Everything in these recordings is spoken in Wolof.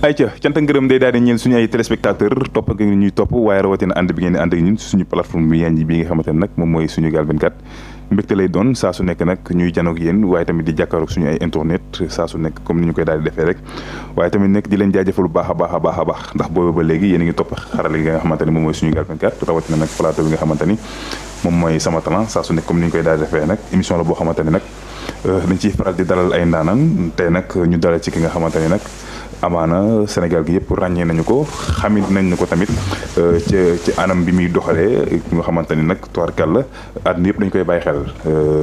ayca cant ak ngërëm day daal di ñeel suñu ay téléspectateur topp ak ñuy topp waaye rawatina ànd bi ngeen di ànd ak ñun suñu plateforme bi yanji bi nga xamante ne nag moom mooy Sunugal 24 mbégte lay doon saa su nekk nag ñuy janoog yéen waaye tamit di jàkkaaroog suñu ay internet saa su nekk comme ni ñu koy daal di defee rek waaye tamit nekk di leen jaajëfal bu baax a baax a baax a baax ndax boobu ba léegi yéen a ngi topp xarale gi nga xamante ni moom mooy Sunugal 24 rawatina nag plateau bi nga xamante ni moom mooy Sama Talent saa su nekk comme ni ñu koy daal di defee nag émission la boo xamante ni nag dañ ciy faral di dalal ay ndaanaan tey nag ñu dalal ci ki nga xamante ni nag amaana Sénégal gi yëpp ràññee nañu ko xamit nañ ko tamit ci anam bi muy doxalee nga xamante ni nag tubaarkàlla àdduna yëpp dañ koy bàyyi xel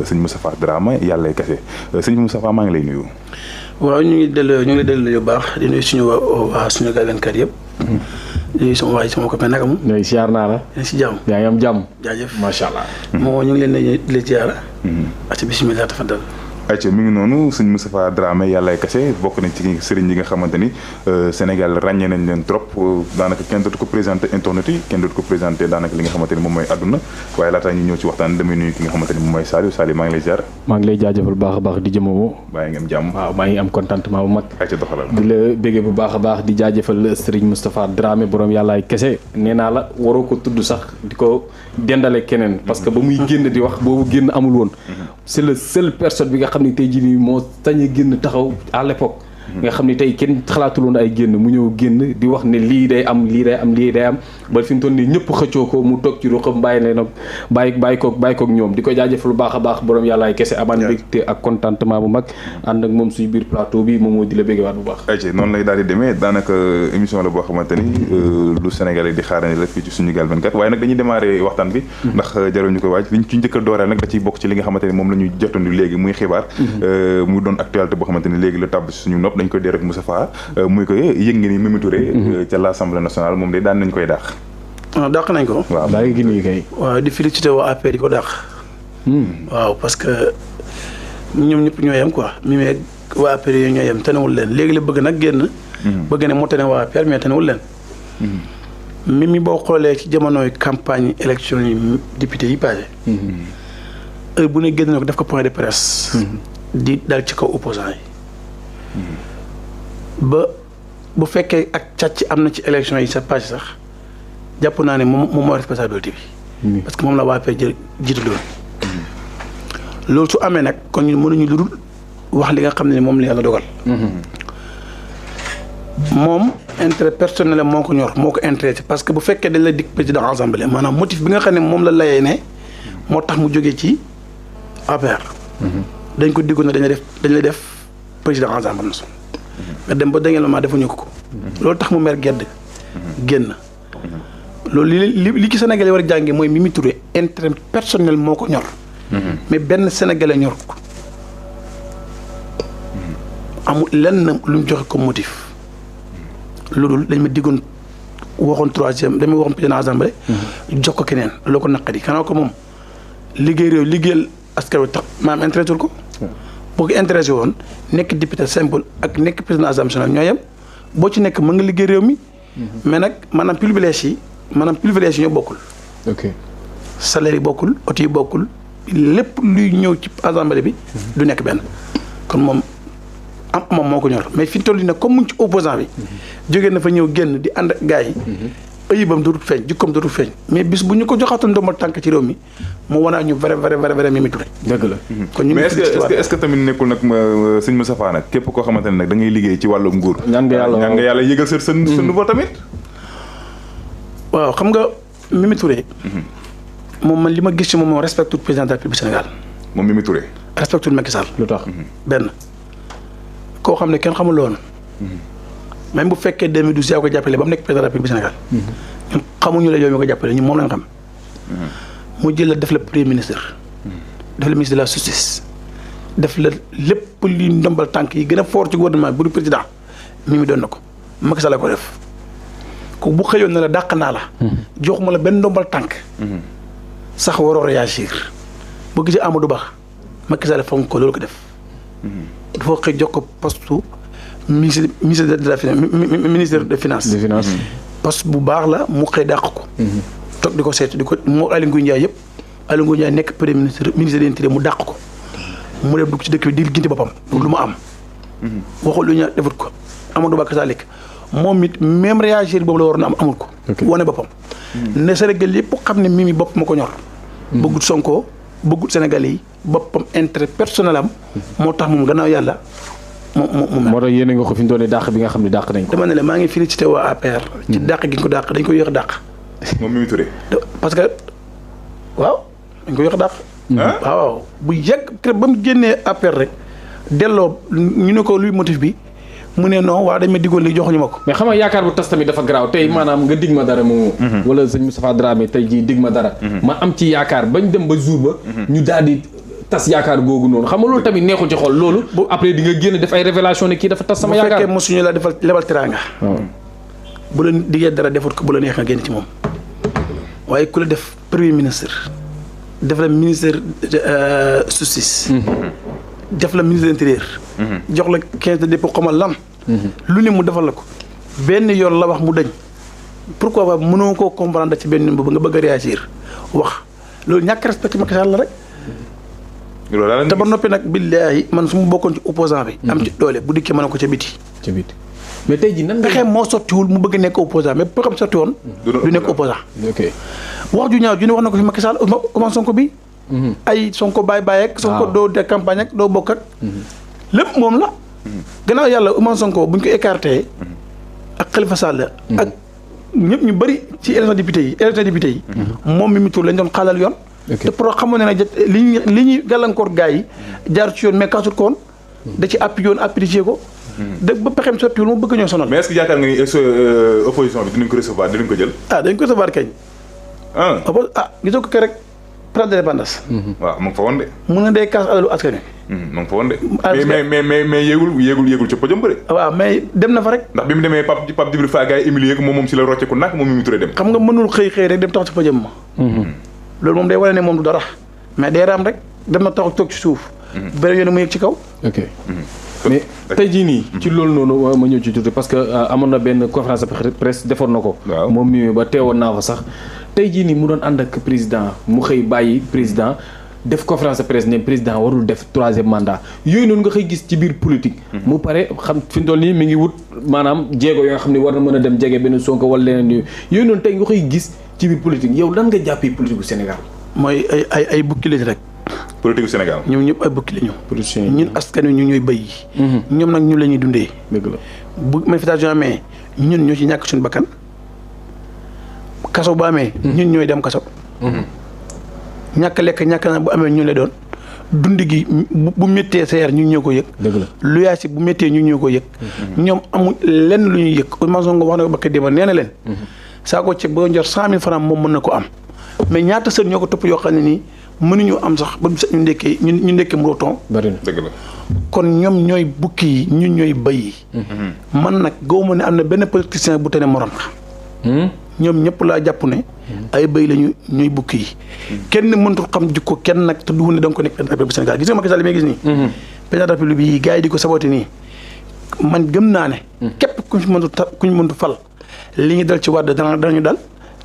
sëñ Moustapha Dramé yàllay kese sëñ Moustapha maa ngi lay nuyu. waaw ñu ngi lay dellu yu baax di nuyu suñu waa Sunugal 24 yëpp. di nuyu sama copain naka mu. ñooy siyaar naa la. yaa ngi si jàmm. yaa ngi am jàmm. jaajëf macha allah. moo ñu ngi leen di ziara. ati bisimilah tafadal. ayca mi ngi noonu sëñ Moustapha Dramé yàllaay kase bokk nañ ci sëriñ yi nga xamante ni Sénégal ràññee nañ leen trop daanaka kenn dootu ko présenté internet yi kenn dootu ko présenté daanaka li nga xamante ni moom mooy àdduna waaye laataa ñu ñëw ci waxtaan damay nuyu ki nga xamante ni moom mooy Saliou maa ngi lay ziar. maa ngi lay jaajëfal bu baax a baax di jëmoo. bàyyi ngeen jàmm. waaw maa ngi am contentement bu mag. ayca doxalal di la béggee bu baax a baax di jaajëfal sëriñ Moustapha Dramé borom yàllaay kese nee naa la waroo ko tudd sax di ko dendale keneen parce que ba muy génn di wax boobu génn amul woon c'est le seul personne bi nga xam ne tey jii nii moo sañ a génn taxaw à l'époque nga xam ne tey kenn xalaatuloon ay génn mu ñëw génn di wax ne lii day am ba fi mu toll nii ñëpp xëccoo ko mu toog ci ruxam bàyyi ne nag bàyyi koog ñoom di ko jaajëfal bu baax a baax borom yàllaay kese amaan mbégte ak contentement bu mag ànd ak moom suñu biir plateau bi moom moo di la béggewaat bu baax ayca noonu lay daal di demee daanaka émission la boo xamante ni lu Sénégalais di xaarane la fii ci Sunugal 24 waaye nag dañuy démarrer waxtaan bi ndax jarul ñu ko waaj liñ ci njëkk a dooreel nag da ciy bokk ci li nga xamante ni moom la ñu jotandu léegi muy xibaar mu doon actualité boo xamante ni léegi la tàbb ci suñu nopp dañ koy dee rek Moustapha muy ko yëg nga ni Mimi Touré ca l'Assemblée nationale moom de daan nañ koy dàq. waaw dàq nañ ko. waaw daa ngi gën kay. waaw di félicité waa APR yi ko dàq. waaw parce que ñoom ñëpp ñoo yem quoi Mimi ak waa APR yi ñoo yem tanewul leen léegi la bëgg nag génn. bëgg ne moo tane waa APR mais tanewul leen. Mimi boo xoolee ci jamonoy campagne élection yi député yi passé. heure bu ne génn na ko def ko point de presse. di dal ci kaw opposant yi. ba bu fekkee ak càcc am na ci élection yi sa page sax jàpp naa ne moom mooy responsabilité bi. parce que moom la waa APR jiitu loolu. loolu su amee nag kon ñu mënuñu lu dul wax li nga xam ne moom la yàlla dogal. moom intérêt personnel moo ko ñor moo ko intéressé parce que bu fekkee dañ la dig président assemblée maanaam motif bi nga xam ne moom la layee ne moo tax mu jógee ci APR. dañ ko diggoon ne dañ lay def président assemblée nationale. nga dem ba dangeen ma defuñu ko. loolu tax mu mer gedd génn. loolu li ci Sénégalais war a jàngee mooy Mimi Touré intérêt personnel moo ko ñor. mais benn Sénégalais ñor ko. amul lenn lu mu joxe comme motif. loolu dañ ma diggoon waxoon troisième dañ ma waxoon président assemblée. jox ko keneen loo ko naqari kanaa ko moom liggéey réew liggéeyal askan wi tax maanaam intéressé ko. boo ko intéressé woon nekk député simple ak nekk président assemblée nationale ñoo yem boo ci nekk mën nga liggéey réew mi. mais nag maanaam privilège yi ñoo bokkul. ok salaire yi bokkul oto yi bokkul lépp luy ñëw ci assemblée bi. du nekk benn kon moom moom moo ko ñor mais fi mu toll nii nag comme mu ngi ci opposant bi. jógee na fa ñëw génn di ànd ak gars yi. ayibam dootul feeñ jikkoom dootul feeñ mais bis bu ñu ko joxaatoon ndombal tànk ci réew mi mu wanaa ñu vrai Mimi Touré. dëgg la. kon ñu mais est-ce que tamit nekkul nag sëñ Moustapha nag képp koo xamante ne nag da ngay liggéey ci wàllum nguur. ñaan nga yàlla yëgal sa nouveau tamit. waaw xam nga Mimi Touré. moom man li ma gis ci moom respecté tout président de la République Sénégal. moom Mimi Touré. respecté tout Macky Sall. lu tax benn koo xam ne kenn xamul loon même bu fekkee 2012 yaa ko jàppale ba mu nekk président de la République Sénégal. ñun xamuñu la yow mi ko jàppale ñun moom lañ xam. mu jël la def la premier ministre. def la ministre de la justice. def la lépp li ndombal tànk yi gën a fort ci gouvernement bu du président Mimi doon na ko Macky Sall la ko def ko bu xëyoon na la dàq naa la. joxuma la benn ndombal tànk. sax waroo réagir boo gisee Amadou Ba Macky Sall fonk ko loolu ko def. dafa xëy jox ko poste ministre de la finance ministère des finances. poste bu baax la mu xëy dàq ko. toog di ko seet di ko moo Aly Ngouille Ndiaye yëpp Aly Ngouille Ndiaye nekk premier ministre de l'Intérieur mu dàq ko mu dem dugg ci dëkk bi di ginti boppam pour lu mu am. waxul lu ñu defut ko Amadou Ba kasalik moom it même réagir boobu la waroon am amul ko. wane boppam. ne Sénégal yëpp xam ne Mimi bopp ma ko ñor. bëggut Sonko bëggut Sénégal yi boppam intérêt personnel am. moo tax moom gannaaw yàlla moo tax yéene nga ko fi ñu doon dàq bi nga xam ne dàq nañ ko. dama ne la maa ngi félicité waa APR. ci dàq gi ñu ko dàq dañ ko yéex a dàq. moom Mimi Touré. parce que waaw dañ ko yéex a dàq. waaw bu yàgg ba mu génnee APR rek delloo ñu ne ko luy motif bi mu ne non waaw dañ ma diggoon li joxuñu ma ko. mais xam nga yaakaar bu tas tamit dafa garaaw tey maanaam nga dig ma dara mu. wala sëñ Moustapha Dramé tey jii dig ma dara. ma am ci yaakaar bañ dem ba jour ba. ñu daal di tas yaakaar googu noonu xam nga loolu tamit neexul ci xol loolu. après di nga génn def ay révélation ne kii dafa tas sama yaakaar. bu fekkee mosuñu la defal lebal teraanga. bu la diggee dara defut ko bu la neex nga génn ci moom waaye ku la def premier ministre def la ministre justice. def la ministre de l'intérieur. jox la 15 de dépôt xamal lan. lu ne mu defal la ko benn yoon la wax mu dañ pourquoi pas mënoo koo comprendre ci benn boobu nga bëgg a réagir wax loolu ñàkk respect Macky Sall la rek. te ba noppi nag billaahi man su ma bokkoon ci opposant bi. am ci doole bu dikkee mën a ko ca biti. mais tey jii nan nga. pexe moo sottiwul mu bëgg nekk opposant mais pexe sotti woon. du nekk opposant. ok wax ju ñaaw ju ne wax na ko fi Macky Sall Ousmane Sonko bi. ay Sonko bàyyi ak. Sonko doo de campagne ak doo bokk ak. lépp moom la. gannaaw yàlla Ousmane Sonko buñ ko écarté. ak Khalifa Sall. ak ñëpp ñu bëri ci élection député yi. moom Mimi Touré lañ doon xaalal yoon. te pour xamoon ne nag li ñuy gàllankoor gars yi jaar ci yoon mais kaasut ko woon. da ci appui yoon apprécié ko. dëgg ba pexeem sottiwul mu bëgg ñoo sonal. mais est-ce que yaakaar nga ni opposition bi dinañ ko recevoir dinañ ko jël. dañ ko recevoir kañ. gisoo ko rek place de l'Indépendance. waaw mu ngi fa woon de. mu ne day kaas alalu askan wi. mu ngi fa woon de. mais yéegul ca podium ba de. waaw mais dem na fa rek. ndax bi mu demee Pape Djibril Fall gars yi humilié ko moom si la rocceeku nag moom Mimi Touré dem. xam nga mënul xëy rek dem tax ci podium ma. loolu moom day wane ne moom du dara mais day raam rek dem na tax toog ci suuf. beneen yoon mu yëg ci kaw. ok mais tey jii nii. ci loolu noonu ma ñëw ci tuuti parce que amoon na benn conférence de presse defoon na ko. waaw moom Mimi ba teewoon naa fa sax. tey jii nii mu doon ànd ak président mu xëy bàyyi président def conférence de presse ne président warul def 3e mandat yooyu noonu nga xëy gis ci biir politique. mu pare xam fi mu toll nii mi ngi wut maanaam jéego yoo nga xam ne war na mën a dem jege benn Sonko wala leneen yooyu noonu tey nga koy gis ci biir politique yow lan nga jàppee politique gu Sénégal. mooy ay bukki lañ rek. politique gu Sénégal. ñoom ñëpp ay bukki lañu. ñun askan wi ñu ñooy béy yi. ñoom nag ñu la ñuy dundee. dëgg la bu manifestation amee ñun ñoo ci ñàkk suñu bakkan kaso bu amee. ñun ñooy dem kaso. ñàkk lekk ñàkk naa bu amee ñun lay doon dund gi bu méttee seer ñun ñoo ko yëg. dëgg la lu yaay si bu méttee ñun ñoo ko yëg. ñoom amul lenn lu ñuy yëg Ousmane Sonko wax na ko bakk démb nee na leen. saa ko ceeb ba njor 100 000 francs moom mën na ko am mais ñaata sën ñoo ko topp yoo xam ne nii mënuñu am sax ba ñu ndekkee ñu ndekkee mu ton. bari na dëgg la. kon ñoom ñooy bukki yi ñun ñooy bëy yi. man nag gëwuma ne am na benn politicien bu tene morom la. ñoom ñëpp laa jàpp ne. ay bëy lañu ñooy bukki yi. kenn mëntul xam jikko kenn nag te du ne da nga ko nekk président bu Sénégal gis nga Macky Sall mi gis nii. président de la République bi gars yi di ko saboté nii man gëm naa ne. képp ku ñu mëntu fal li ñu dal ci Wade danañu dal.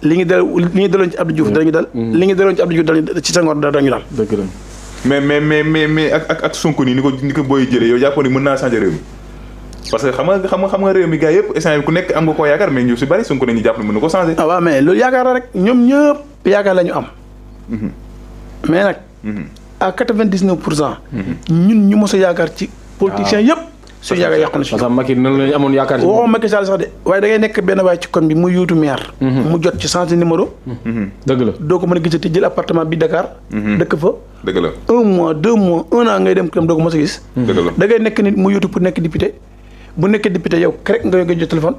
li ñu daloon ci Abdou Diouf danañu dal. li ñu daloon ci Abdou Diouf ci Senghor danañu dal. dëgg la mais ak Sonko nii ni ko booy jëlee yow jàppoon ni mën naa changer réew mi parce que xam nga réew mi gars yëpp instant ku nekk am nga koo yaakaar mais ñu si bari Sonko nañu jàpp ne mën na ko changer. waaw mais loolu yaakaar la rek ñoom ñëpp yaakaar la ñu am. mais nag. à 99%. ñun ñu mos a yaakaar ci politiciens yëpp. suñu yaakaar yàqu na si. parce que Macky nan la ñu amoon yaakaar ci. waxuma Macky Sall sax de waaye da ngay nekk benn waay ci koñ bi mu yuutu maire. mu jot ci changer numéro. dëgg la doo ko mën a gisati jël appartement bi Dakar. dëkk fa. dëgg la 1 mois 2 mois 1 an ngay dem këram doo ko mos a gis. dëgg la da ngay nekk nit mu yuutu pour nekk député bu nekkee député yow rek nga koy jot téléphone.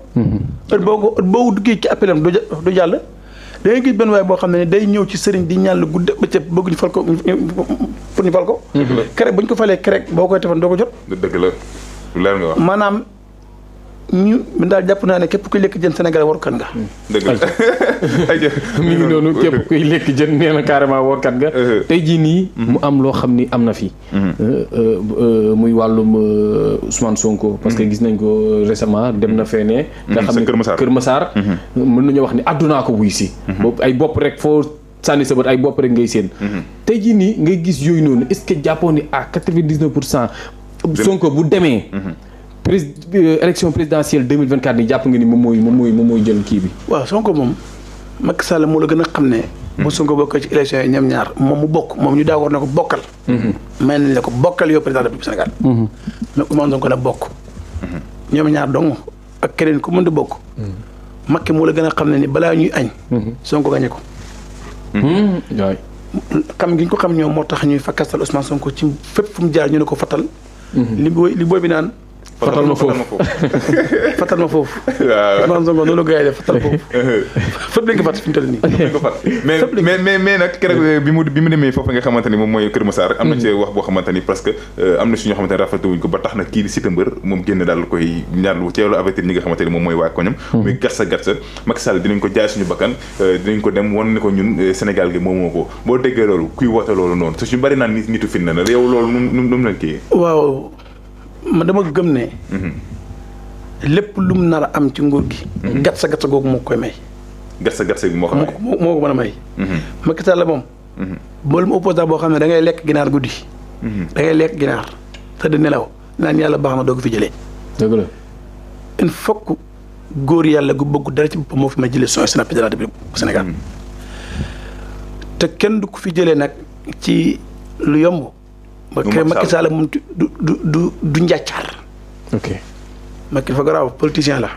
boo duggee ci appelam du jàll. da ngay gis benn waay boo xam ne day ñëw ci sëriñ di ñaan lu gudd bëccëg bëgg ñu fal ko pour ñu fal ko. kerek bu ñu ko falee kerek boo koy téléphone doo ko jot. dëgg la leer nga wax. maanaam ñu daal jàpp naa ne képp kuy lekk jën Sénégal warukat nga. dëgg la mi ngi noonu képp kuy lekk jën nee na carrément warkat nga. tey jii nii. mu am loo xam ni am na fi. muy wàllum Ousmane Sonko. parce que gis nañ ko récemment dem na fee ne. nga xam ne Kër Massar. mën nañoo wax ni àddunaa ko wuy si. boobu ay bopp rek foo sànni sa bët ay bopp rek ngay seen. tey jii nii ngay gis yooyu noonu est-ce que jàppoon ni à 99%. Sonko bu demee. élection présidentielle 2024 ni jàpp nga ni moom mooy jël kii bi. waaw Sonko moom Macky Sall moo la gën a xam ne. bu Sonko bokkee ci élection yi ñoom ñaar moom mu bokk moom ñu d'accord na ko bokkal. may nañ la ko bokkal yow président de la République Sénégal. mais Ousmane Sonko nag bokk. ñoom ñaar dong ak keneen ku mën di bokk. Macky moo la gën a xam ne ni balaa ñuy añ. Sonko gañe ko. waay. xam gi ñu ko xam ñoom moo tax ñuy fakkastal Ousmane Sonko ci fépp fu mu jaar ñu ne ko fatal. li booy bi naan. fatal ma foofu fatal ma foofu. waaw Ousmane Sonko noonu la gars yi def fatal foofu. fépp lañ ko fàtt fi mu toll nii. mais nag keroog bi mu demee foofu nga xamante ni moom mooy Kër Massar am na ci wax boo xamante ni parce que am na si ñoo xamante ne rafetlu wuñ ko ba tax na kii di Siteu Mbeur moom génn daal koy ñaarlu ceelu avertir ñi nga xamante ni moom mooy waa koñam muy gatsa Macky Sall dinañ ko jaay suñu bakkan dinañ ko dem wan ne ko ñun Sénégal gi moomoo ko boo déggee loolu kuy woote loolu noonu su ñu bari naan nitu fin na la yow loolu nu la kii waaw man dama gëm ne lépp lu mu nar a am ci nguur gi gatsa googu moo koy may gatsa gi moo ko may moo ko mën a may Macky Sall moom boolu mu opposant boo xam ne da ngay lekk ginaar guddi da ngay lekk ginaar te di nelaw naan yàlla baax na doo ko fi jëlee dëgg la il faut que góor yàlla gu bëgg dara ci boppam moo fi may jëlee son sénateur de la République bu Sénégal te kenn du ko fi jëlee nag ci lu yomb ba kay Macky Sall moom du njàccaar ok Macky dafa garaaw politicien la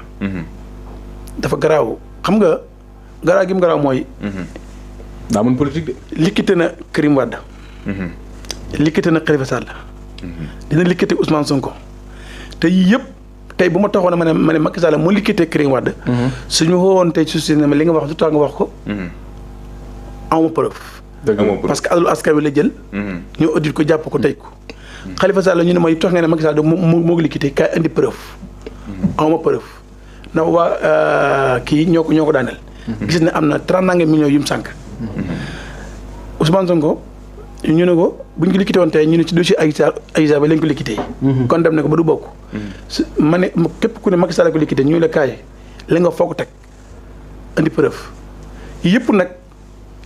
dafa garaaw xam nga garaaw gi mu garaaw mooy daa mën politique de likkite na Karim Wade likkite na Khalifa Sall dina likkite Ousmane Sonko te yii yëpp tey bu ma taxoon ma ne Macky Sall moo likkite Karim Wade suñu xoowoon tey su ne ma li nga wax du tax nga wax ko amuma preuve parce que alalu askan wi la jël ñu audit ko jàpp ko tey ko Khalifa Sall ñu ne ma tax nga ne Macky Sall moo ko likkite kaay indi preuve amuma preuve na waa kii ñoo ko daaneel gis ne am na 30 millions yu mu sànq Ousmane Sonko ñu ne ko buñ ko liquité woon tey ñu ne ci dossier Aïssa ba lañ ko liquité kon dem ne ko ba du bokk ma ne képp ku ne Macky Sall ko liquité ñu la kaay li nga foog teg indi preuve yëpp nag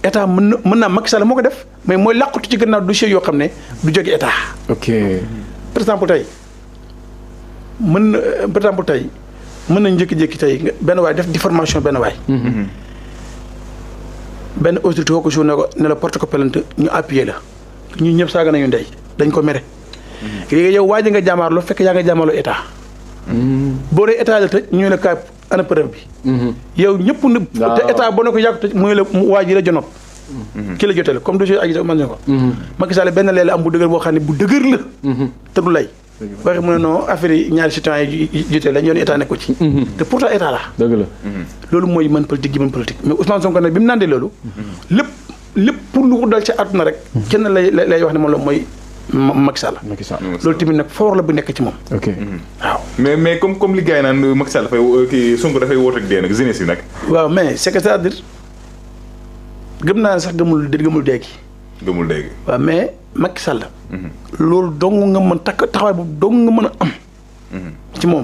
état mën naa Macky Sall moo ko def mais mooy làqatu ci gannaaw dossier yoo xam ne du jóge état ok par exemple tey mën nañ jékki-jékki tey benn waay def diffamation benn waay benn autorité woo ko jour ne la porte ko plainte ñu appuyer la ñu ñëpp saaga nañu ndey dañ ko mere léegi yow waa ji nga jaamaarloo fekk yaa nga jaamaarloo état boo dee état la tëj ñu la kaay ana preuve bi yow ñëpp ne te état boo ne ko yàgg tëj mooy la waa ji la jonoot ki la jotee la comme dossier ak man ko Macky Sall benn lee la am bu dëgër boo xam ne bu dëgër la te du lay waxe mu ne non affaire yi ñaari citoyen yi jotee lañ yoon état nekk ko ci te pourtant état la dëgg la loolu mooy mën politique mais Ousmane Sonko nag bi mu nandee loolu lépp pour lu ko dal ci àdduna rek kenn lay wax ne moom la mooy Macky Sall loolu tamit nag foor la bu nekk ci moom ok waaw mais comme li gars yi naan Macky Sall dafay kii Sonko dafay woote ak dee nag jeunesse yi nag waaw mais c'est que c'est-à-dire gëm naa ne sax gëmul dégg waaw mais Macky Sall loolu dong nga mën taxawaay boobu dong nga mën a am ci moom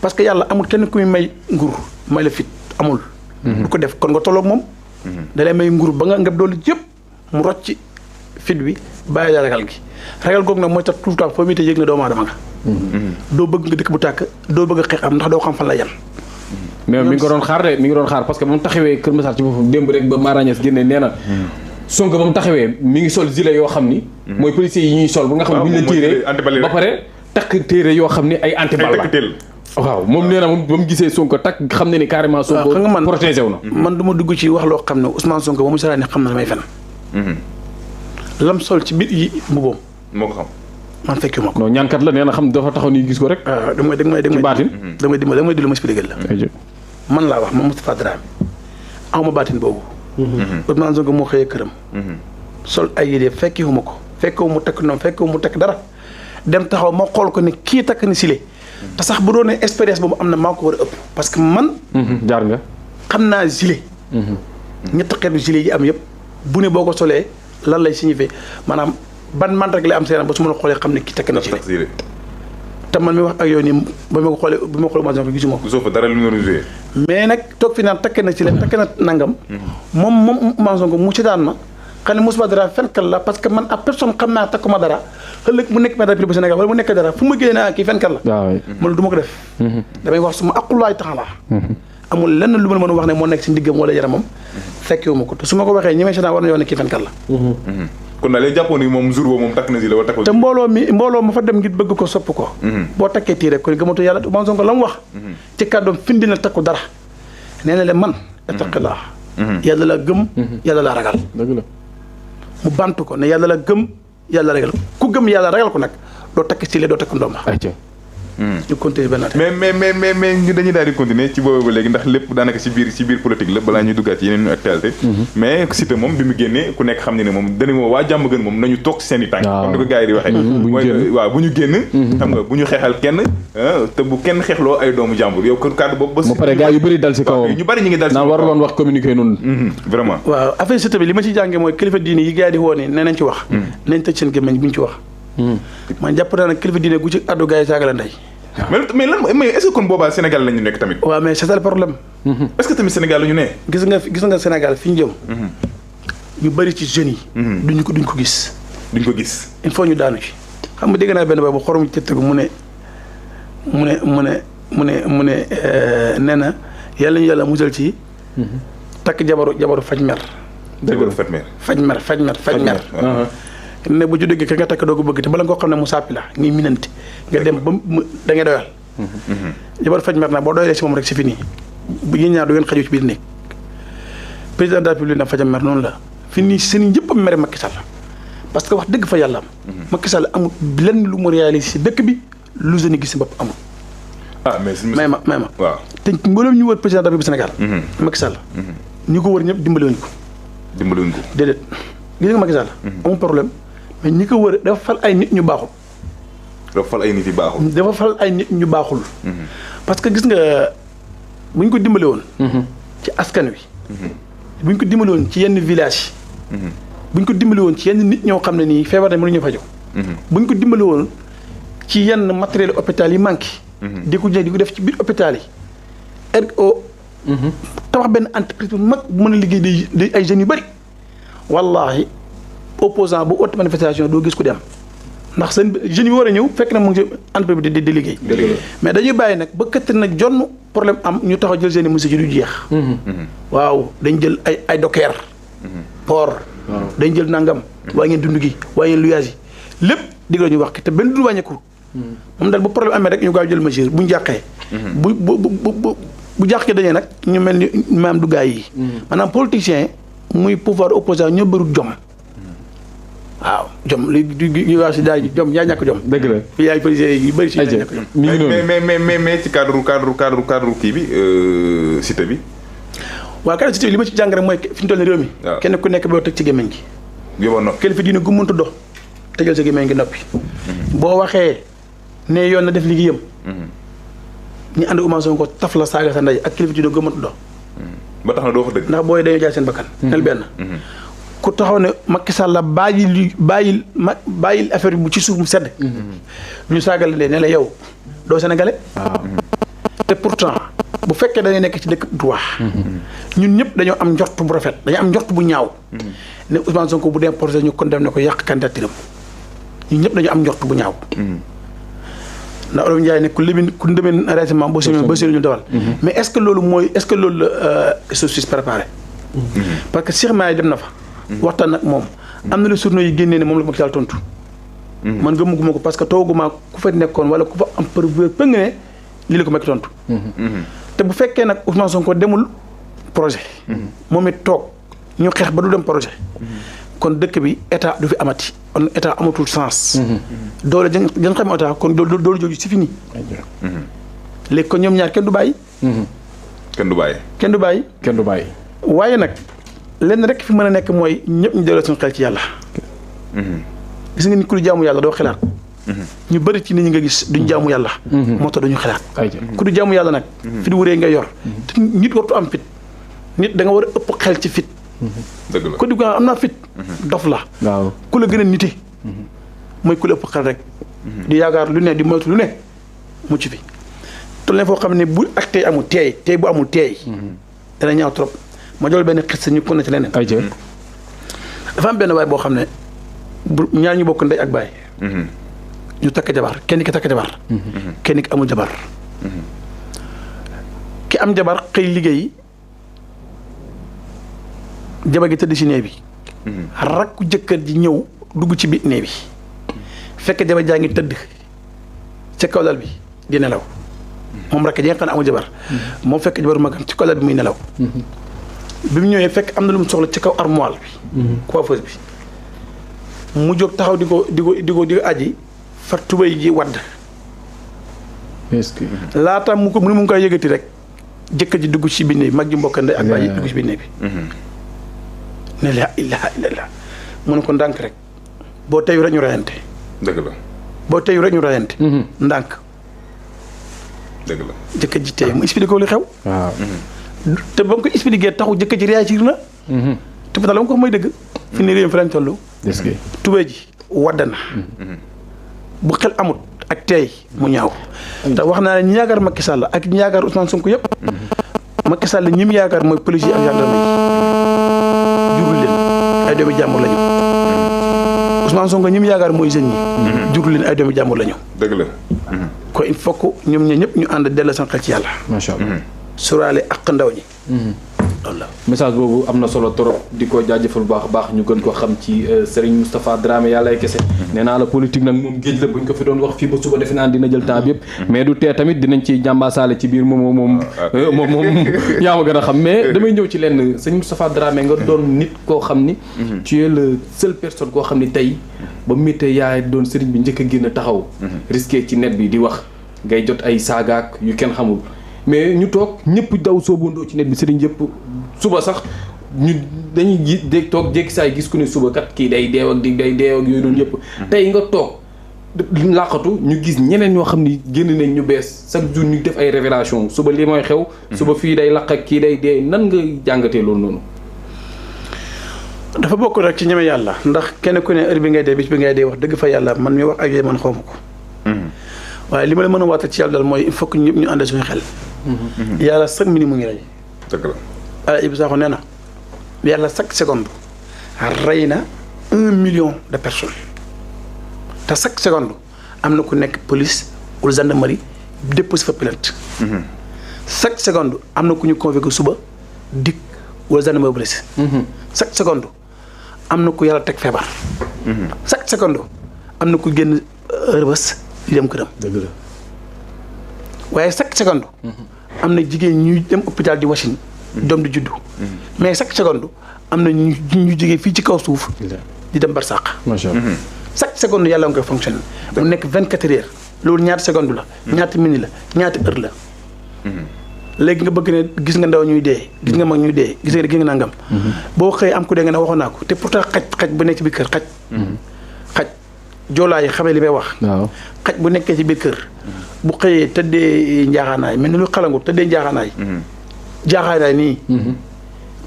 parce que yàlla amul kenn kuy may nguur may la fit amul du ko def kon nga tolloog moom da lay may nguur ba nga ngeb doolu yëpp mu rocc ci fit bi bàyyi la ragal gi ragal googu nag mooy tax tout le temps foo muy te yëg ne doomu aadama nga doo bëgg nga dëkk bu tàkk doo bëgg a xeex am ndax doo xam fan la yan mais mi ngi ko doon xaar parce que ba mu taxawee Kër Massar ci boppam démb rek ba Mara Niass génne nee na Sonko ba mu taxawee mi ngi sol gilet yoo xam ni mooy policiers yi ñuy sol ba nga xam ne bu ñu la tiiree ba pare takk téere yoo xam ni ay antibal la waaw moom nee na moom ba mu gisee Sonko takk xam ne ni carrément Sonko protégé wu na man du ma dugg ci wax loo xam ne Ousmane Sonko ba mu sara ne xam na damay fen lam sol ci biir yi mbuboom moo ko xam man fekkiwu ma ko non ñaankat la nee na xam dafa taxaw ni gis ko rek damay di lu ma expliqué la man laa wax man Moustapha Dramé awma baatin boobu Ousmane Sonko moo xëyee këram sol ay yére fekkiwu ma ko fekkewu mu takk noonu fekkewu mu takk dara dem taxaw ma xool ko ni kii takk ni sile te sax bu doonee expérience boobu am na maa ko war a ëpp parce que man jaar nga xam naa gilet ñetti xeetu gilet yi am yëpp bu ne boo ko solee lan lay signifié maanaam ban man rek lay am seen ba su ma la xoolee xam ne kii takk na gilet te man mi wax ak yow nii ba ma ko xoolee bi ma xoolee ma ko gisuma ko gisoo fa dara lu ñu joué mais nag toog fi naan takk na ci leen takk na nangam moom Ousmane Sonko mu ci daan ma xam ne Moustapha Dramé fenkat la parce que man ab personne xam naa takkuma dara ëllëg mu nekk maire bu Sénégal wala mu nekk dara fu ma génnee naa kii fenkat la man du ma ko def damay wax suma aqulaay taxala amul lenn lu ma mën a wax ne moo nekk si ndiggam wala yaramam fekkewu ma ko te su ma ko waxee ñi may seetaan war na yoo ne kii fenkat la kon daal léegi jàppoon ni moom jour boobu moom takk na si la wala takkul te mbooloo ma fa dem ngir bëgg ko sopp ko boo takkee tii rek kon gëmatu yàlla Ousmane Sonko la mu wax ci kàddoom findi na takku dara nee na leen man ittaqillah yàlla la gëm yàlla la ragal dëgg la mu bantu ko ne yàlla la gëm yàlla ragal ku gëm yàlla ragal ko nag doo takk style doo takk ndomba ñu continuer benn at mais ñu dañuy daal di continuer ci boobu ba léegi ndax lépp daanaka ci biir politique la balaa ñuy duggaat ci yeneen actualité mais Siteu moom bi mu génnee ku nekk xam ne moom dañu moo waa jàmm gën moom nañu toog seen i tànk comme ni ko gars yi di waxee mooy waaw bu ñu génn xam nga bu ñu xeexal kenn te bu kenn xeexloo ay doomu jàmbur yow kër kàddu boobu ba pare gars yu bëri dal ci kaw ñu bëri ñu ngi dal ci kaw war loon wax communiquer noonu vraiment waaw affaire Siteu bi li ma ci jàngee mooy kilifa diine yi gars yi di woo ne nee nañ ci wax nañ tëj seen gémmiñ bu ñu ci wax man jàpp naa ne kilifa diine gu ci addu gars yi saaga la ndey mais lan est-ce que kon boobaa Sénégal la ñu nekk tamit. waaw mais c'est ça le problème. est-ce que tamit Sénégal la ñu ne. gis nga Sénégal fi ñu jëm. ñu bëri ci jeunes yi. duñ ko gis. duñ ko gis. il faut ñu daanu ci. xam nga dégg naa benn boobu xorom ci tëgg mu ne nee na yàlla ñu yàlla musal ci. takk jabaru faj mer. jabaru faj mer. ne bu ci dëgg ka nga takk doo ko bëgg te bala nga ko xam ne mu sàppi la ngi minanti nga dem ba da ngay doyal jabar faj mer nag boo doyalee si moom rek c'est fini bu yéen ñaar du ngeen xaju ci biir néeg président de la République nag fajam mer noonu la fi nii seen yëpp mere Macky Sall parce que wax dëgg fa yàlla am Macky Sall amul lenn lu mu réalisé si dëkk bi lu jeunes yi gis si bopp amul may ma waaw te mboolem ñu wër président de la République Sénégal Macky Sall ñu ko wër ñëpp dimbaliwuñ ko déedéet gis nga Macky Sall amul problème mais ñi ko wër dafa fal ay nit ñu baaxul. dafa fal ay nit ñu baaxul. parce que gis nga bu ñu ko dimbale woon. ci askan wi. bu ñu ko dimbale woon ci yenn village yi. bu ñu ko dimbale woon ci yenn nit ñoo xam ne nii feebar nañ mënuñu fajoo. bu ñu ko dimbale woon ci yenn matériel hôpital yi manqué. di ko def ci biir hôpital yi. RO. tabax benn entreprise bu mag bu mën a liggéey di ay jeunes yu bëri. wallahi opposant bu haute manifestation doo gis ku dem ndax seen jeunes yi war a ñëw fekk na mu ngi ci entreprise bi di liggéey mais dañuy bàyyi nag ba këtt nag jonn problème am ñu taxaw jël seen i monsieur du jeex waaw dañ jël ay docker port dañ jël nangam waaye ngeen dund gi waaye ngeen luyaas yi lépp digg la ñuy wax te benn du wàññeeku moom daal bu problème amee rek ñu gaaw jël mesure bu ñu jàqee bu jàqee dañee nag ñu mel ni maam du gaay yi maanaam politicien muy pouvoir opposant ñoo bëru jom waaw jom li waa si daay jom yaa ñàkk jom dëgg la fi yaay policiers yu bëri si yaa ñàkk jom mais ci cadre kii bi Siteu bi waaw cadre Siteu bi li ma ci jàng rek mooy fi ñu toll ni réew mi kenn ku nekk boo tëj ci gémmiñ gi yóbboon noppi kilifa diine gu mënta dox tëjal sa gémmiñ gi noppi boo waxee ne yoon na def liggéeyam ñu ànd Ousmane Sonko taf la saaga sa ndey ak kilifa diine gu mënta dox ba tax na doo fa dëgg ndax booy dañoo jaay seen bakkan nel benn ku taxaw ne Macky Sall la bàyyil affaire bu ci suuf mu sedd ñu saagal ne la yow doo sénégalais te pourtant bu fekkee dañuy nekk ci dëkk droit ñun ñëpp dañoo am njort bu rafet dañoo am njort bu ñaaw ne Ousmane Sonko bu dee projet ñu condamné ko yàq candidature ñun ñëpp dañoo am njort bu ñaaw ndax Olof Ndiaye ne ku ndemeen récemment boo séenu ñu dawal mais est-ce que loolu la saucisse préparée parce que Cheikh Maye dem na fa waxtaan ak moom am na lu journaux yi génnee ne moom la Macky Sall tontu man gëmuguma ko parce que tooguma ku fa nekkoon wala ku fa am preuve pëng ne lii la ko Macky tontu te bu fekkee nag Ousmane Sonko demul projet moom it toog ñu xeex ba du dem projet kon dëkk bi état du fi amati kon état amatul sens doole jën xam état kon doole jooju si fini léegi kon ñoom ñaar kenn du bàyyi waaye nag lenn rek fi mën a nekk mooy ñëpp ñu delloo suñu xel ci yàlla gis nga nit ku di jaamu yàlla doo xelaat ñu bëri ci nit ñi nga gis duñ jaamu yàlla moo tax duñu xelaat ku di jaamu yàlla nag fi di wuree ngay yor te nit wartu am fit nit da nga war a ëpp xel ci fit dëgg la ku di am naa fit dof la waaw ku la gën a nite mooy ku la ëpp xel rek di yaakaar lu ne di moytu lu ne mucc fi toll ne foo xam ne bu ak tey amul teey bu amul teey dana ñaaw trop ma jël benn xis ñu kon na ci leneen dafa am benn waay boo xam ne bu ñaar ñu bokk ndey ak baay. ñu takk jabar kenn ki takk jabar. kenn ki amul jabar. ki am jabar xëy liggéey jabar gi tëdd ci néeg bi. rakku jëkkër ji ñëw dugg ci biir néeg bi fekk jabar jaa ngi tëdd ca kaw lal bi di nelaw moom rakk ji nga xam ne amul jabar. moom fekk jabaru magam ci kaw lal bi muy nelaw. bi mu ñëwee fekk am na lu mu soxla ci kaw armoire bi. coiffeuse bi mu jóg taxaw di ko aji far tubéy ji wadd. est-ce que. laata mu ngi koy yëgati rek jëkkër ji dugg ci biir néeg bi mag ji mbokkande ak baay yi dugg ci biir néeg bi. ne la ilaha illallah mu ne ko ndànk rek boo teyu rek ñu rayante. dëgg la. boo teyu rek ñu rayante. ndànk. dëgg la. jëkkër ji tey mu expliqué ko li xew. waaw. te ba mu ko expliqué taxu jëkkër ji réagir na. te pourtant la ma ko wax mooy dëgg. fi ne réew mi fa lañ toll. est-ce que. tubéy ji wadd na. bu xel amut ak tey mu ñaaw. te wax naa ne ñi yaakaar Macky Sall ak ñi yaakaar Ousmane Sonko yëpp. Macky Sall ñi mu yaakaar mooy police yi ak gendarmerie yi jurul leen ay doomi jàmbur lañu. Ousmane Sonko ñi mu yaakaar mooy jeunes yi. jurul leen ay doomi jàmbur lañu. dëgg la. kon il faut que ñoom ñëpp ñu ànd delloo seen xel ci yàlla. macha allah. suraale ak ndaw ñi. loolu la. message boobu am na solo trop di ko jaajëfal bu baax a baax ñu gën ko xam ci Serigne Moustapha Dramé yàlla ay kese. nee naa la politique nag moom géej la buñ ko fi doon wax fii ba suba defe naa dina jël temps bi yëpp. mais du tee tamit dinañ ci jàmbaasaale ci biir moom yaa ma gën a xam mais damay ñëw ci lenn sëñ Moustapha Dramé nga doon nit koo xam ni. tu es le seule personne koo xam ni tey ba méttee yaay doon Serigne bi njëkk a génn taxaw. risqué ci net bi di wax ngay jot ay saagaak yu kenn xamul. mais ñu toog ñëpp daw soobandoo ci net bi sëriñ yëpp suba sax ñu dañuy gis dégg toog jékki saay gis ku ne suba kat kii day deew ak day deew ak yooyu noonu yëpp. tey nga toog làqatu ñu gis ñeneen ñoo xam ni génn nañ ñu bees chaque jour ñu def ay révélation suba li mooy xew. suba fii day laq ak kii day dee nan nga jàngatee loolu noonu. dafa bokk rek ci ñeme yàlla ndax kenn ku ne heure bi ngay dee bis bi ngay dee wax dëgg fa yàlla man mi wax ak yooyu man xaw ma ko. waaye li ma la mën a waatal ci yàlla daal mooy il faut que ñëpp ñu ànd suñu xel. yàlla chaque minute mu ngi rey. dëgg la. Ala Ibou Sakho nee na yàlla chaque seconde rey na 1 million de personnes te chaque seconde am na ku nekk police wala gendarmerie déposé fa plainte. chaque seconde am na ku ñu convoqué suba dik wala gendarmerie police. chaque seconde am na ku yàlla teg feebar. chaque seconde am na ku génn rëbës di dem këram. dëgg la. waaye chaque seconde. am na jigéen ñuy dem hôpital di washing doom di juddu. mais chaque seconde am na ñu jógee fii ci kaw suuf. di dem barsàq. macha allah. chaque seconde yàlla nga koy fonctionné. mu nekk 24 heures loolu ñaata seconde la. ñaata minute la ñaata heure la. léegi nga bëgg ne gis nga ndaw ñuy dee. gis nga mag ñuy dee gis nga nangam. boo xëyee am ku dee nga ne waxoon naa ko te pourtant xaj bu nekk ci biir kër xaj. xaj joolaa yi xamee li may wax. waaw xaj bu nekkee ci biir kër. bu xëyee tëddee njaaxaanaay mel ni lu xalangu tëddee njaaxaanaay. jaaxaanaay nii.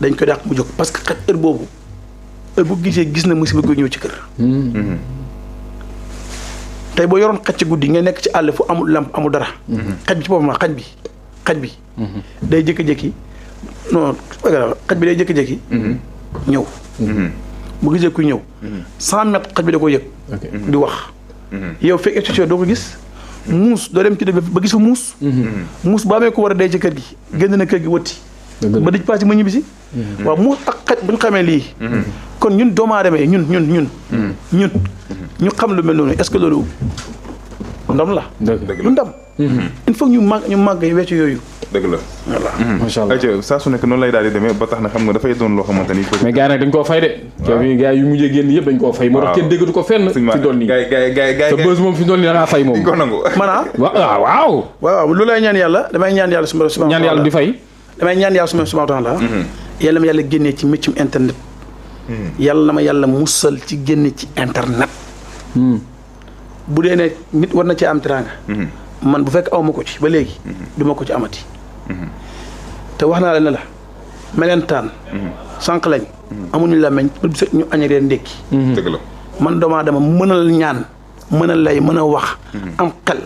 dañ ko dàq mu jóg parce que xaj heure boobu heure bu gisee gis na musiba koy ñëw ci kër. tey boo yoroon xaj ci guddi nga nekk ci àll fu amul lamp amul dara. xaj bi ci boppam la xaj bi. day jékki-jékki non xaj bi day jékki-jékki. ñëw. bu gisee kuy ñëw. 100 mètres xaj bi da ko yëg. di wax. yow fekk exception doo ko gis. muus doo dem ci dëkk ba gis fa muus. muus bu amee ko war a dee ci kër gi génn na kër gi wëtti. ba dij paase ma ñibbisi. waaw muus ak xaj bu ñu xamee lii. kon ñun doomu aadama yi ñun ñu xam lu mel noonu est-ce que loolu ndam la. lu ndam. il faut ñu màgg weccu yooyu. dëgg la. voilà. macha allah ayca saa su nekk noonu lay daal di demee ba tax na xam nga dafay doon loo xamante ni. mais gars yi nag dañ koo fay de. waaw gars yu mujjee génn yëpp dañ koo fay. moo tax kenn déggatu ko fenn. fi doon nii sa bës moom fi doon nii da ngaa fay moom. di ko nangu. maanaam. waaw. lu lay ñaan yàlla damay ñaan yàlla suma ñaan yàlla di fay. damay ñaan yàlla suma taala yàlla ma yàlla génnee ci méccum internet. yàlla na ma yàlla musal ci génne ci internet. bu dee ne nit war na cee am teraanga. man bu fekk aw ma ko ci ba léegi. du ma ko ci amati. te wax naa la ne la melentaan. sànq lañ. amuñu la meñ pour ñu añ reer ndékki. dëgg la. man doomu aadama mënal ñaan mënal lay mën a wax. am xel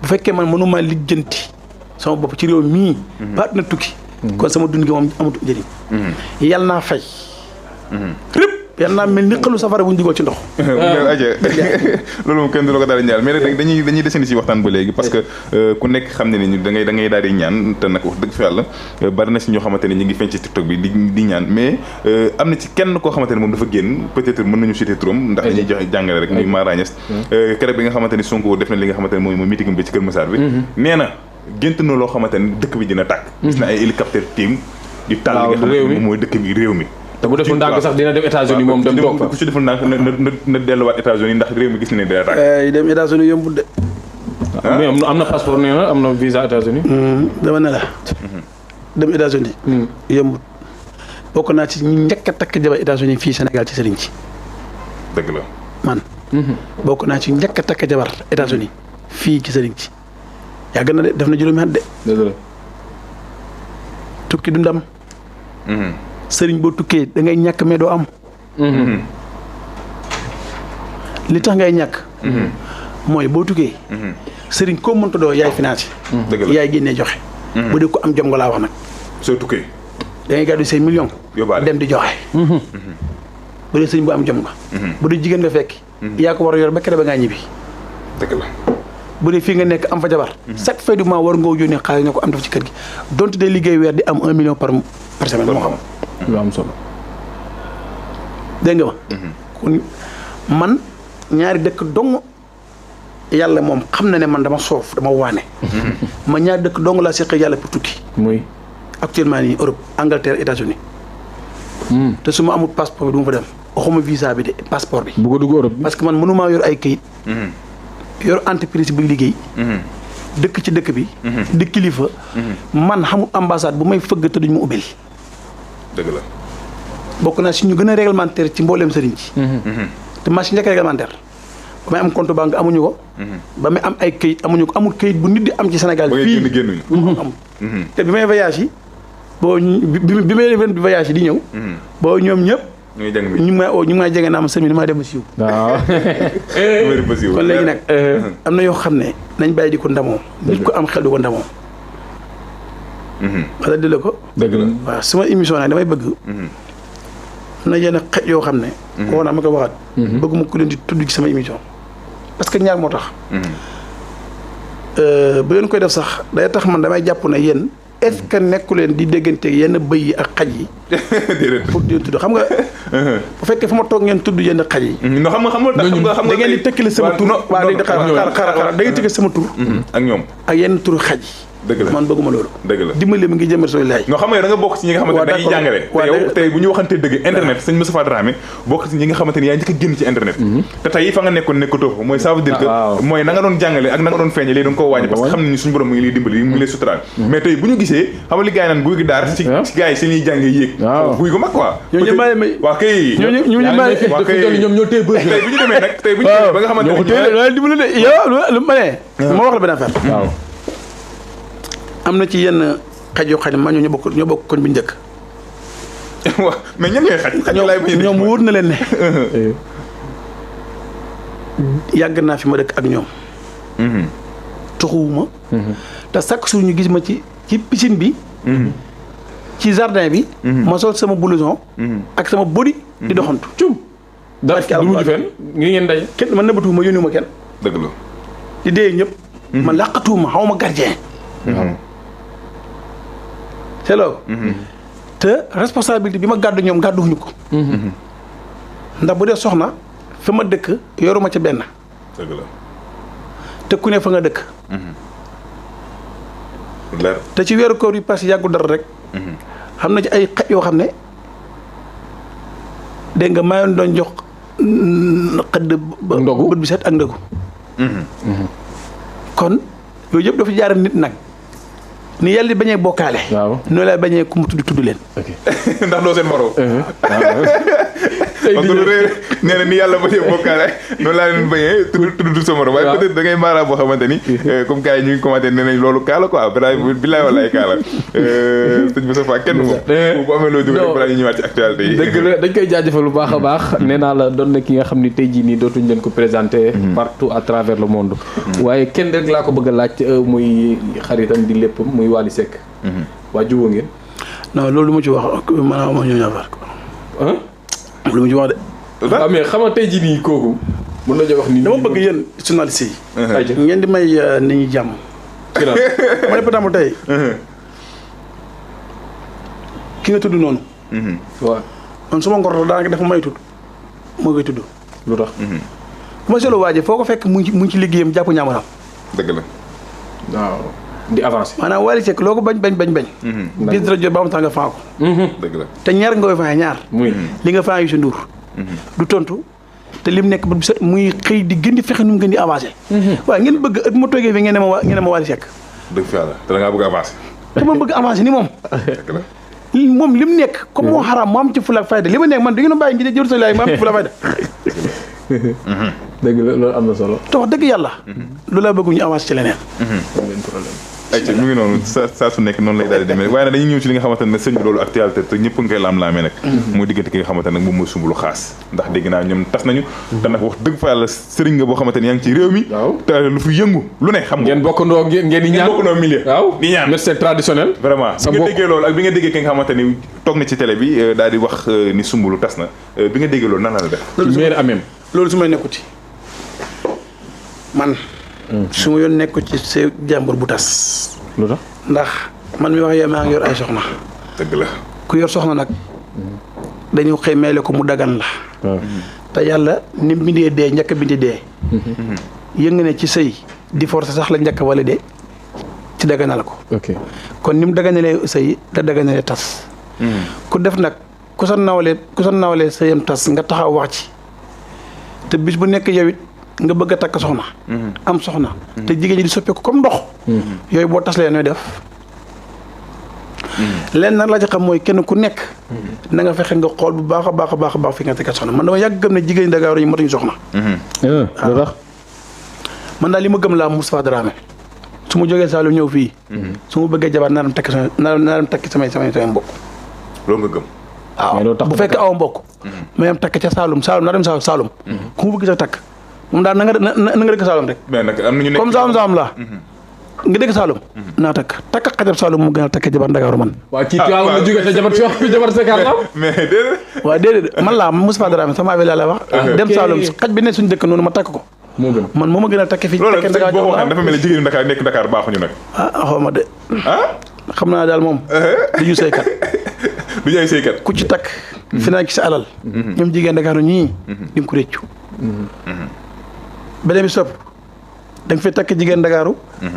bu fekkee man mënuma lijjanti sama bopp ci réew mii. ba na tukki. kon sama dund gi moom amatu njëriñ. yàlla naa fay. lépp yal naa mel ni xalu safara bu ñu dugal ci ndox. loolu moom kenn du la ko daal di ñaan mais nag dañuy desandi si waxtaan ba léegi parce que ku nekk xam ne ni da ngay daal di ñaan te nag wax dëgg fa yàlla bari na si ñoo xamante ne ñu ngi feeñ ci TikTok bi di ñaan mais am na ci kenn koo xamante ne moom dafa génn peut-être mën nañu citer turam ndax dañuy joxe jàngale rek muy Mara Niass keroog bi nga xamante ni Sonko def na li nga xamante ne mooy meeting bi ci Kër Massar bi nee na gént na loo xamante ne dëkk bi dina tàkk gis na ay hélicoptère team di tàll li nga xamante ne moom mooy dëkk bi réew mi te bu deful ndànk sax dina dem États-Unis moom dem toog fa ku ci deful ndànk na delluwaat États-Unis ndax réew mi gis na ne dina tàkk dem États-Unis yombul de mais am na passeport nee na am na visa États-Unis dama ne la dem États-Unis yombul bokk naa ci ñi njëkk a takk jabar États-Unis fii Sénégal ci sëriñ ci dëgg la man bokk naa ci njëkk a takk jabar États-Unis fii ci sëriñ ci yàgg na de def na juróomi at de dëgg la tukki du ndam sëriñ boo tukkee da ngay ñàkk mais doo am li tax ngay ñàkk mooy boo tukkee sëriñ koo mënta doo yaay financé yaay génnee joxe bu dee ko am jom nga laa wax nag soo tukkee da ngay gàddu say millions dem di joxe bu dee sëriñ bu am jom nga bu dee jigéen nga fekk yaa ko war a yor ba kere ba ngaa ñibbi dëgg la bu dee fii nga nekk am fa jabar chaque fin du mois war nga yónnee xaalis ne ko am def ci kër gi donte day liggéey weer di am 1 million par semaine moo xam lu am solo dégg nga ma kon man ñaari dëkk dong yàlla moom xam na ne man dama soof dama waane ma ñaari dëkk dong laa seq yàlla pour tukki muy actuellement nii Europe Angleterre États-Unis te su ma amul passeport bi du ma fa dem waxuma visa bi de passeport bi bu ko dugg Europe parce que man mënumaa yor ay këyit yor entreprise bi liggéey dëkk ci dëkk bi di kilifa man xamul ambassade bu may fëgg te duñ ma ubbil dëgg la bokk naa si ñu gën a réglementaire ci mbooleem sëriñ ci te maa si njëkk réglementaire ba may am compte banque amuñu ko ba may am ay këyit amuñu ko amul këyit bu nit di am ci Sénégal fii amul te bi may voyage yi boo bi may voyage yi di ñëw boo ñoom ñëpp ñu may oo ñu may jege naa ma sëñ bi damaa dem siiw waaw kon léegi nag am na yoo xam ne nañ bàyyi di ko ndamoo nit ko am xel du ko ndamoo wala di la ko dëgg la waaw sama émission nag damay bëgg am na yenn xeet yoo xam ne ko naa ma ko waxaat bëgguma ku leen di tudd ci sama émission parce que ñaar moo tax bu leen koy def sax day tax man damay jàpp ne yéen est-ce que nekku leen di déggante yenn bëy yi ak xaj yi pour di tudd xam nga bu fekkee fa ma toog ngeen tudd yenn xaj yi no xam nga da ngeen di tëkkale sama tur waaw léegi xaar da ngeen tëkkale sama tur ak ñoom ak yenn turu xaj yi dëgg la man bëgguma loolu dëgg la dimbali mi ngi jëmal sooy laaj non xam nga da nga bokk ci ñi nga xamante ne dañuy jàngale te yow tey bu ñu waxantee dëgg internet sëñ Moustapha Dramé bokk ci ñi nga xamante ne yaa njëkk a génn ci internet te tey fa nga nekkoon nekkatoo fa mooy ça veut dire que mooy na nga doon jàngale ak na nga doon feeñe léegi doon koo wàññi parce que xam nañu suñu borom mu ngi lay dimbali mu ngi lay suturaal mais tey bu ñu gisee xam nga li gars yi naan guy gi daar ci gars yi si ñuy jàngee yéeg guy gu mag quoi waa kay ñoom ñoo téye bës tey bu ñu demee nag tey bu ñu demee ba nga xamante ne dimbali de yow lu ma ne ma wax la benn affaire waaw am na ci yenn xaj yoo xam ne maa ñoo bokk koñ bi njëkk waaw mais ñan ñooy xaj laay ñoom wóor na leen ne yàgg naa fi ma dëkk ak ñoom tuxuwuma te chaque jour ñu gis ma ci piscine bi ci jardin bi ma sol sama blouson ak sama body di doxantu cum dara du mujj fenn ngi ngeen daje kenn man nëbbatuwuma yónniwuma kenn dëgg la di dee ñëpp man làqatuwuma xaw ma gardien c'est loolu te responsabilité bi ma gàddu ñoom gàdduwuñu ko ndax bu dee soxna fa ma dëkk yoruma ca benn dëgg la te ku ne fa nga dëkk leer te ci weeru koor yi passé yàggu dara rek xam na ci ay xaj yoo xam ne dégg nga mayoon doon jox xëdd ndogu bët bi set ak ndogu kon yooyu yëpp dafa jaar nit nag ni yàlla di bañee bokkaale. waaw noonu lay bañee ku mu tudd leen. ndax doo seen morom. parce que lu rëy nee na ni yàlla bañee bokkaale noonu laa leen bañee tudd sa morom. waaye peut-être da ngay maara boo xamante ni comme gars yi ñu ngi commenté nee nañ loolu kaala quoi bilaay walaay kaala sëñ Moussa Fall kenn moom bu amee loo dugal balaa ñu ñëwaat ci actualité yi. dëgg la dañ koy jaajëfal bu baax a baax. nee naa la doon na ki nga xam ni tey jii nii dootuñ leen ko présenté. partout à travers le monde. waaye kenn rek laa ko bëgg a laaj muy xaritam di lépp muy Wally Seck. waa jubóo ngeen. non loolu lu ma ci wax maanaam ñoo ñaafar ko. lu ma ci wax de. waaw mais xam nga tey jii nii kooku mën nañoo wax ni. dama bëgg yéen journalistes yi. ngeen di may nit ñi jàmm. ma ne peut-être tey. ki nga tudd noonu. waaw man su ma ngor daanaka dafa may tudd moo koy tudd. lu tax. bu ma seetloo waajee foo ko fekk mu ngi ci liggéeyam jàpp ñaamaram. dëgg la. waaw di avancer. maanaam Wally Seck loo ko bañ. bis dara jot ba am tax nga faa ko. dëgg la. te ñaar nga koy faa ñaar. muy li nga faa yu si nduur. du tontu te lim nekk ba muy xëy di gën di fexe nu mu gën di avancé. waaye ngeen bëgg bu ma toogee fi ngeen ne ma Wally Seck. dëgg fa yàlla te da ngaa bëgg avancer. te ma bëgg avancé ni moom. dëgg la. moom lim nekk comme moo xaraam mu am ci fula ak fayda li ma nekk man da ngeen a bàyyi ngi jël sa laay ma am ci fula fayda. dëgg la loolu am na solo. te wax dëgg yàlla. lu la bëgg ñu avancé ci leneen. ayca mu ngi noonu saa su nekk noonu lay daal di demee waaye nag dañuy ñëw ci li nga xamante ne sëñ bi loolu actualité te ñëpp nga koy laam-laamee nag mooy diggante ki nga xamante ne nag moom mooy Soumboulou Khass ndax dégg naa ñoom tas nañu te nag wax dëgg fa yàlla sëriñ nga boo xamante ne yaa ngi ci réew mi te lu fi yëngu lu ne xam nga ngeen bokkandoo ngeen di ñaan bokkandoo milieu waaw di ñaan médecin traditionnel vraiment bi nga déggee loolu ak bi nga déggee ki nga xamante ni toog na ci télé bi daal di wax ni Soumboulou tas na bi nga déggee loolu nan la def maire amem loolu su may nekkuti man su ma yoon nekku ci sa jàmbur bu tas lu tax ndax man mi wax yow maa ngi yor ay soxna. dëgg la. ku yor soxna nag dañu xëy meele ko mu dagan la. te yàlla ni mu bindee dee njëkk a bindi dee. yëngu ne ci sëy di force sax la njëkk wala dee ci daganal ko. ok kon ni mu daganalee sëy da daganalee tas. ku def nag ku sa nawlee sëyam tas nga taxaw wax ci te bis bu nekk yow it nga bëgg a takk soxna. am soxna. te jigéen ñi di soppeeku comme ndox. yooyu boo tas lee nooy def. leen nag laa ci xam mooy kenn ku nekk. na nga fexe nga xool bu baax a baax fi nga takk soxna man dama yàgg gëm ne jigéen ñi Dakar yi matuñu soxna. lu tax. man daal li ma gëm laa Moustapha Dramé su ma jógee Saalum ñëw fii. su ma bëggee jabar naa dem takk samay mbokk. loolu nga gëm. waaw bu fekkee aw mbokk. ma yam takk ca Saalum naa dem Saalum. ku mu bëgg sa takk. moom daal na nga dëkk Saloum rek. mais nag am na ñu nekk comme Saloum la. nga dëkk Saloum. naa takk xajab Saloum mu gën a takk jabar Ndakaaru man. waaw ci Tivaouane la jógee te jabar Sékar la. mais déedéet. waaw déedéet man laa Moustapha Dramé sama avis laa lay wax. dem Saloum xaj bi ne suñu dëkk noonu ma takk ko. moo gën man moo ma gën a takk fii. loolu boo ko waxee dafa mel ni jigéenu Dakar nekk Dakar baaxuñu nag. xaw ma de. xam naa daal moom. du ñu sëykat. du ñu ay sëykat. ku ci takk. fi naa ci sa alal. ñoom jigéen Dakar ñii. di nga ko réccu. beneen bi sopp da nga fay takk jigéen Ndakaaru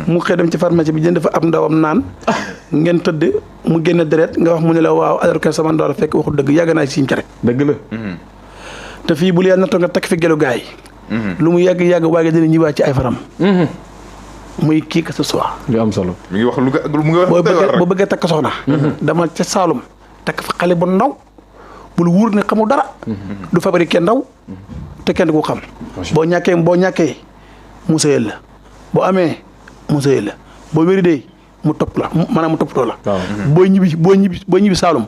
mu xëy dem ci pharmacie bi jënd fa ab ndawam naan ngeen tëdd mu génne deret nga wax mu ne la waaw alors que sama ndaw la fekk waxul dëgg yàgg naa siim ci rek dëgg la te fii bul yàlla nattoo nga takk fi gelu gaay lu mu yàgg waaye dina ñëwaat ci ay faram muy kii que ce soit lu am solo mi ngi wax mu ngi wax boo bëggee takk soxna dama ca Saalum takk fa xale bu ndaw bul wuur ne xamul dara du fabriqué ndaw te kenn du ko xam boo ñàkkee mu sëyal la boo amee mu sëyal la boo wéridee mu topp la maanaam mu toppatoo la boo ñibbi Saalum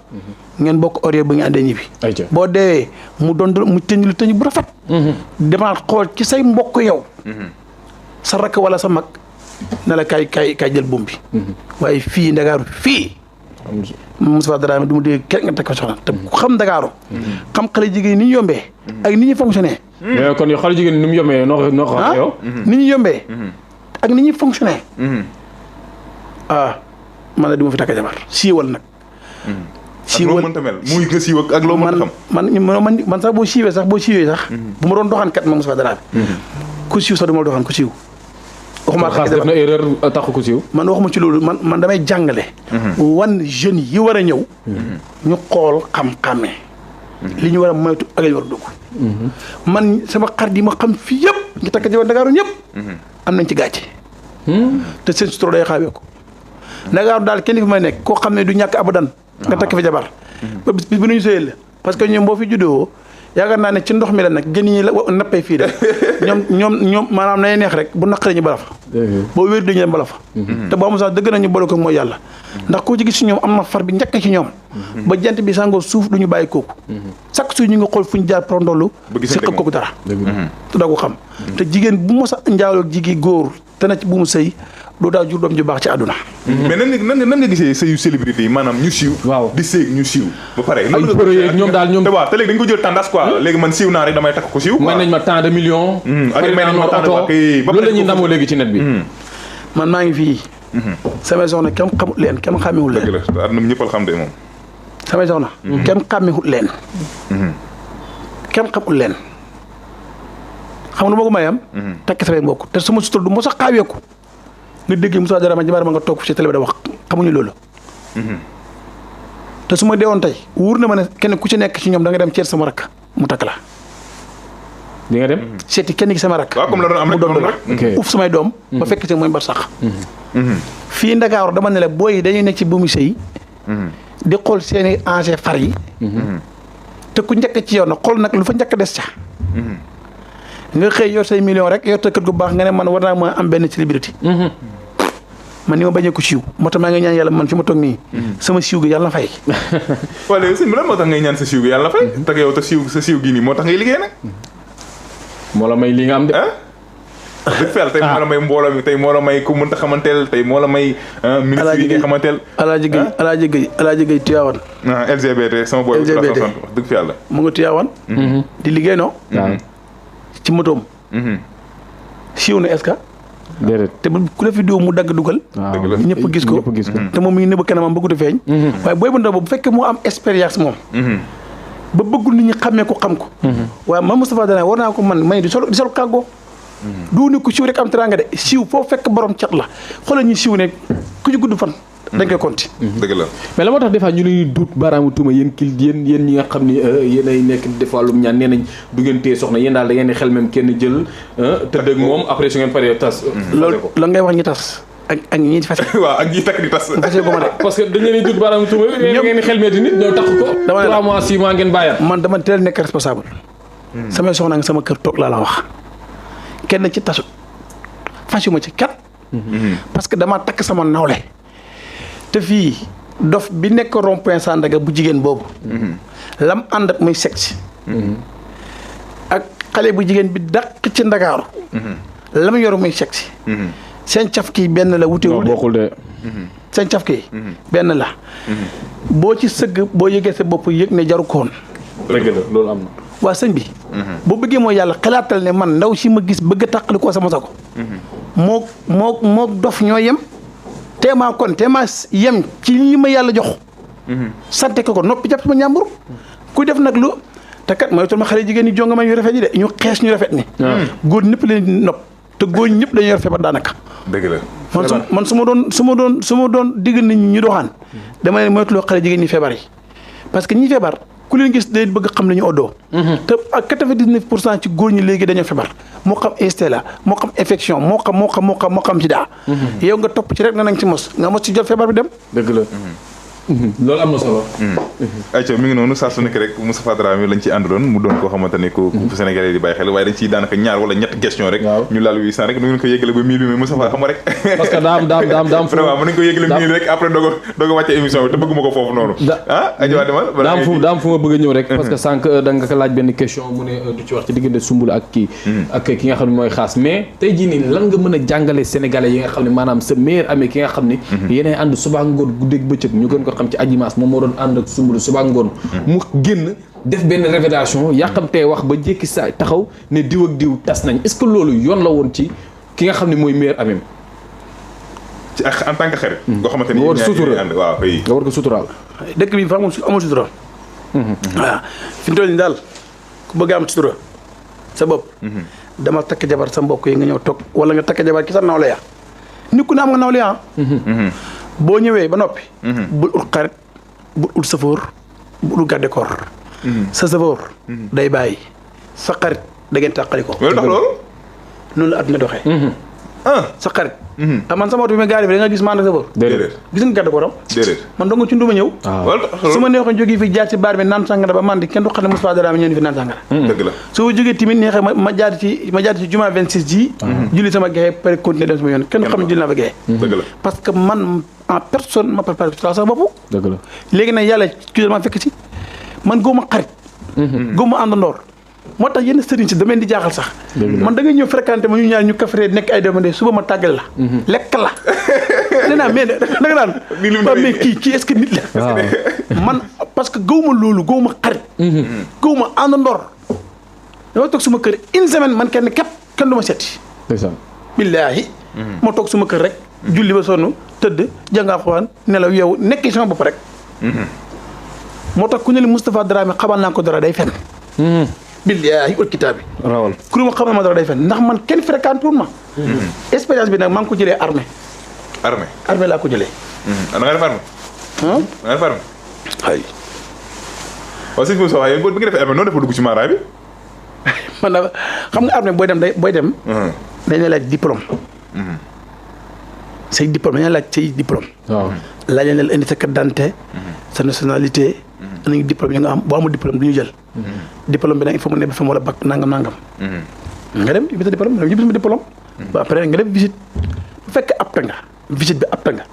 ngeen bokk horaire bu ngeen àndee ñibbi boo deewee mu tëñ bu rafet demaat xool ci say mbokk yow sa rakk wala sa mag ne la kay jël buum bi waaye fii Ndakaaru fii Moustapha Dramé du mu dégg kenn nga teg ko soxna te ku xam Ndakaaru xam xale jigéen ni ñu yombee ak ni ñuy fonctionné mais kon yow xale jigéen ni mu yombee noo ko yow ni ñu yombee ak ni ñuy fonctionné man la du ma fi takk jabar siiwal nag siiwal mënta mel muy nga siiw ak loo mën xam man sax boo siiwee sax bu ma doon doxaan kat ma Moustapha Dramé ku siiw sax du ma doxaan ku siiw waxuma Xaas def na erreur taxu ko siiw man waxuma ci loolu man damay jàngale wan jeunes yi war a ñëw ñu xool xam-xamee li ñu war a moytu ak li ñu war a dugg man sama xarit yi ma xam fii yëpp ñu takk jabar Ndakaaru ñëpp am nañ ci gàcce te seen sutura day xaawee ko Ndakaaru daal kenn fi may nekk koo xam ne du ñàkk abadan nga takk fi jabar ba bis bu nañu sëyal la parce que ñoom boo fi juddoo yaakaar naa ne ci ndox mi la nag gën ñi la nappee fii de ñoom maanaam nay neex rek bu naqaree ñu bala fa boo wér dañu dem bala fa te boo am sax dëgg nañu boole ko mooy yàlla ndax koo ci gis ci ñoom am na far bi njëkk ci ñoom ba jant bi sàngoo suuf duñu bàyyi kooku chaque jour ñu ngi xool fu ñu jaar prondolu si xëg kooku dara te doo ko xam te jigéen bu mos a njaaloo jigi góor te na ci bu mu sëy doo daa jur doom ju baax ci àdduna. mais nan nga gisee sëyu célébrité yi maanaam ñu siiw. waaw di séeg ñu siiw. ba pare ay pro yeeg ñoom daal ñoom. te waaw te léegi dañ ko jël tendance quoi léegi man siiw naa rek damay takk ko siiw. may nañ ma tant de millions. may nañ ma tant de oto loolu la ñuy ndamoo léegi ci net bi. man maa ngi fii. samay soxna kenn xamut leen kenn xàmmewul leen. dëgg la te àdduna ñëppal xam de moom. samay soxna. kenn xàmmewut leen. kenn xamul leen. xam nga lu ma ko may am. takk samay mbokk te sama sutur du mos a xaaweeku. nga dégg Moussa Dramé jabar ma nga toog ci télé bi da wax xamuñu loolu. te su ma deewoon tey wóor na ma ne kenn ku ci nekk ci ñoom da nga dem ceet sama rakk mu takk la. di nga dem. seeti kenn ki sama rakk. waaw comme la doon am mu doon rek la uf samay doom. ba fekk ci mooy mbar sax. fii Ndakaaru dama ne la booy yi dañuy nekk ci buumu sëy di xool seeni ancien far yi. te ku njëkk ci yow nag xool nag lu fa njëkk des ca. nga xëy yor say million rek yor ta kër gu baax nga ne man war naa ma am benn célébrité. man ni ma bañee ko siiw moo tax maa ngi ñaan yàlla man fi ma toog nii. sama siiw gi yàlla na fay. waaw léegi sëñ bi lan moo tax ngay ñaan sa siiw gi yàlla na fay. te yow sa siiw gi nii moo tax ngay liggéey nag. moo la may li nga am de. dëgg fa yàlla tey moo la may mbooloo mi tey moo la may ku mënta xamanteel tey moo la may. ministre yi nga xamanteel. Alaaji Gay Tiwaawan. LGBT sama boy. LGBT wax dëgg fa yàlla. mu nga Tiwaawan. di liggéey no ci motoom. siiw na est-ce que. déedéet te bu ku def vidéo mu dagg dugal. dëgg la ñëpp gis ko te moom mi ngi nëbb kanamam bëggut a feeñ. waaye booy bu ndaw bu fekkee moo am expérience moom. ba bëggul nit ñi xàmmee ko xam ko. waaye man Moustapha Dramé war naa ko man may di sol kàggoo. du ne ko siiw rek am teraanga de siiw foo fekk borom cat la xoolal ñu siiw ne ku ci gudd fan. dañ koy compter. dëgg la mais la moo tax des fois ñu leen duut baaraamu tuuma yéen yéen ñi nga xam ni yéen ay nekk des fois lu mu ñaan nee nañ du ngeen téye soxna yéen daal da ngeen di xel même kenn jël tëdd ak moom après su ngeen paree tas. loolu la ngay wax ñi tas ak ñi fas. waaw ak ñi takk di tas. fas ko ma de. parce que dañ leen di duut baaraamu tuuma ñoom ngeen di xel meeti nit ñoo tax ko. dama ne la 3 mois 6 mois ngeen bàyyaat. man dama teel nekk responsable. samay soxna nga sama kër toog laa la wax kenn ci tasut fasuma ci kat. parce que dama takk sama nawle. te fii dof bi nekk rond-point Sandaga bu jigéen boobu. lam ànd ak muy sexe. ak xale bu jigéen bi dàq ci Ndakaaru. lam yor muy sexe. seen caf kii benn la wutewul bokkul de. seen caf kii benn la. boo ci sëgg boo yëgee sa bopp yëg ne jaru koon. dëgg la loolu am na. waa sëñ bi. boo bëggee mooy yàlla xalaatal ne man ndaw si ma gis bëgg a tàqali koo sama sago. moo dof ñoo yem. teemaa yem ci li ma yàlla jox. sante ko noppi jàpp sama ñàmbur. kuy def nag lu te kat mooy toll ma xale jigéen ñi jonga ma ñu rafet ñi de ñu xees ñu rafet ni. góor ñëpp leen nopp te góor ñëpp dañuy yor feebar daanaka. dëgg la man su ma doon digg nit ñi ñu doxaan. dama leen moytuloo xale jigéen ñi feebar yi parce que ñi feebar. ku leen gis day bëgg xam ne ñu oddoo. te ak 99% ci góor ñi léegi dañoo feebar moo xam stella moo xam infection moo xam sida. yow nga topp ci rek na nañ ci mos nga mos ci jot feebar bi dem. dëgg la. loolu am na solo. ayca mi ngi noonu saa su nekk rek Moustapha Dramé lañ ci àndoon mu doon koo xamante ne ku Sénégalais di bàyyi xel waaye dañ ciy daanaka ñaar wala ñett question rek. ñu laal 800 rek nu ngeen ko yëgale ba 1000 bi mais Moustapha xam nga rek. parce que daam vraiment mën nañu ko yëgale 1000 rek après doog a wàcce émission bi te bëgguma ko foofu noonu. ayca waa demal. daam fu ma bëgg a ñëw rek. parce que sànq da nga ko laaj benn question mu ne du ci wax ci diggante Soumboulou ak kii. ak ki nga xam ne mooy Xaas mais tey jii nii lan nga mën a jàngale Sénégalais yi nga xam ne maanaam sa meilleur ami ki nga xam ne yéenay ànd suba ngoon guddeeg bëccëg ñu gën ko xam ci Adji Mass moom moo doon ànd ak Soumboulou suba ngoon mu génn def benn révélation yàqamtee wax ba jékki saa taxaw ne diw ak diw tas nañ est-ce que loolu yoon la woon ci ki nga xam ne mooy meilleur amim ci en tant que xarit nga xamante ni nga war sutura waaw nga war ko suturaal dëkk bi fa amul sutura waaw fi mu toll nii daal ku bëgg am sutura sa bopp dama takk jabar sa mbokk yi nga ñëw toog wala nga takk jabar ki sa nawle ya nit ku ne am nga nawle ya boo ñëwee ba noppi bul ut xarit bul ut safoor bul ut garde corps sa safoor day bàyyi sa xarit da ngeen tàqali ko loolu tax loolu noonu la àdduna doxee sa xarit man sama oto bi ma gaari bi da nga gis maa ngi safoor déedéet gis nga garde corps am déedéet man dong ci nduma ñëw su ma neexoon jógee fi jaar ci baar bi naan sàngara ba man di kenn du xam ne Moustapha Dramé ñëw ni fi naan sàngara dëgg la su ma jógee tamit neexee ma jaar ci jumaa 26 ji julli sama gexe pare continuer dem sama yoon kenn du xam ne julli naa fa gexe dëgg la parce que man en personne ma préparé sama bopp dëgg la léegi nag yàlla ci ma fekk ci man góoma xarit góoma àndandoor moo tax yenn sëriñ si damay di jaaxal sax man da ngay ñëw fréquenté ma ñu ñaar ñu kafree nekk ay demande suba ma tàggal la lekk la nee naa mais da nga naan waaw mais kii est-ce que nit la man parce que gawma loolu gawma xarit gawma àndandoor dama toog suma kër une semaine man kenn du ma seeti billaahi ma toog suma kër rek julli ba sonn tëdd jàng Alxuraan nelaw yow nekk sama bopp rek moo tax ku ne li Moustapha Dramé xamal naa ko dara day fen billaahi wal kitaabi rawal ku ma xamal ma dara day fen ndax man kenn fréquenté ma expérience bi nag maa ngi ko jëlee armée laa ko jëlee da nga def armée da nga def armée ay waaw sëñ Moussa waaye bi nga defee armée noonu dafa dugg ci maaraay bi man na xam nga armée booy dem dañ la laaj diplôme say diplôme dañ la laaj say diplôme waaw laaj leen indi sa carte d'identité sa nationalité indi diplôme yi nga am boo amul diplôme du ñu jël diplôme bi nag il faut mu ne ba fa wala bac nangam nga dem yóbbu sa diplôme nga yóbbu sama diplôme ba après nga def visite bu fekkee apte nga visite bi apte nga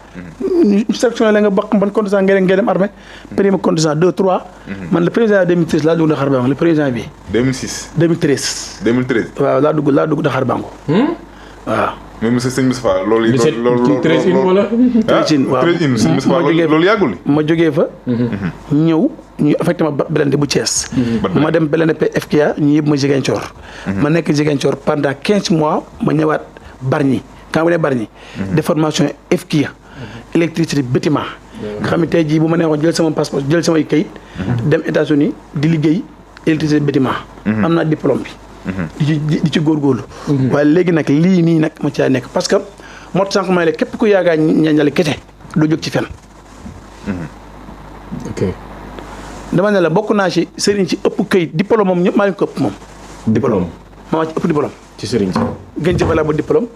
ñu sélectionné la nga bokk ban contingent ngay dem armée premier contingent 2 3 man le président 2013 laa dugg Dakar Bango le président bi 2013 waaw laa dugg Dakar Bango waaw mais monsieur sëñ Moustapha loolu loolu yàggul ma jógee fa ñëw ñu affecté ma Belende bu Thiès ma dem Belende FKA ñu yëpp ma Ziguinchor ma nekk Ziguinchor pendant 15 mois ma ñëwaat Bargny quand ma ne Bargny de formation FKA électricité bâtiment nga xam ne tey jii bu ma neexoon jël sama passeport jël samay kayit dem États-Unis di liggéey électricité bâtiment am naa diplôme bi di ci góorgóorlu waaye léegi nag lii nii nag ma caa nekk parce que moo tax sànq may la képp ku yaakaar ñañali kese doo jóg ci fen ok dama ne la bokk naa ci sëriñ ci ëpp kayit diplôme moom ñëpp maa leen ko ëpp moom diplôme maa ci ëpp diplôme ci sëriñ si gën ci valable diplôme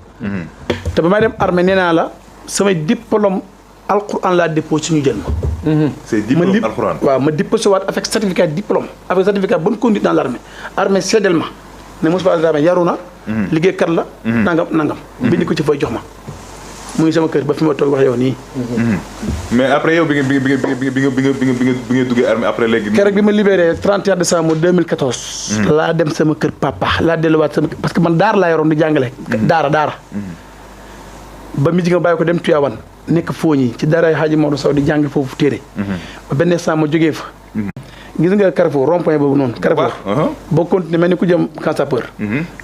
te ba may dem armée nee naa la samay diplôme alquran laa déposé suñu jël ma c'est diplôme alquran waaw ma déposé waat avec certificat diplôme avec certificat bonne conduite dans l'armée armée seedeel ma ne Moustapha Dramé yaru na liggéeykat la nangam bind ko ci fay jox ma mu ngi sama kër ba fi ma toog wax yow nii mais après yow bi nga duggee armée après léegi keroog bi ma libéré 31 décembre 2014 laa dem sama kër papa laa delluwaat sama parce que man daara laa yoroon di jàngale daara ba mi ji nga bàyyi ko dem Tivaouane nekk fooñi ci daara Hadji Maodo Sow di jàng foofu téere ba benn instant ma jógee fa gis nga Carrefour rond-point boobu noonu Carrefour boo continuer mel ni ku jëm Camp Sapeur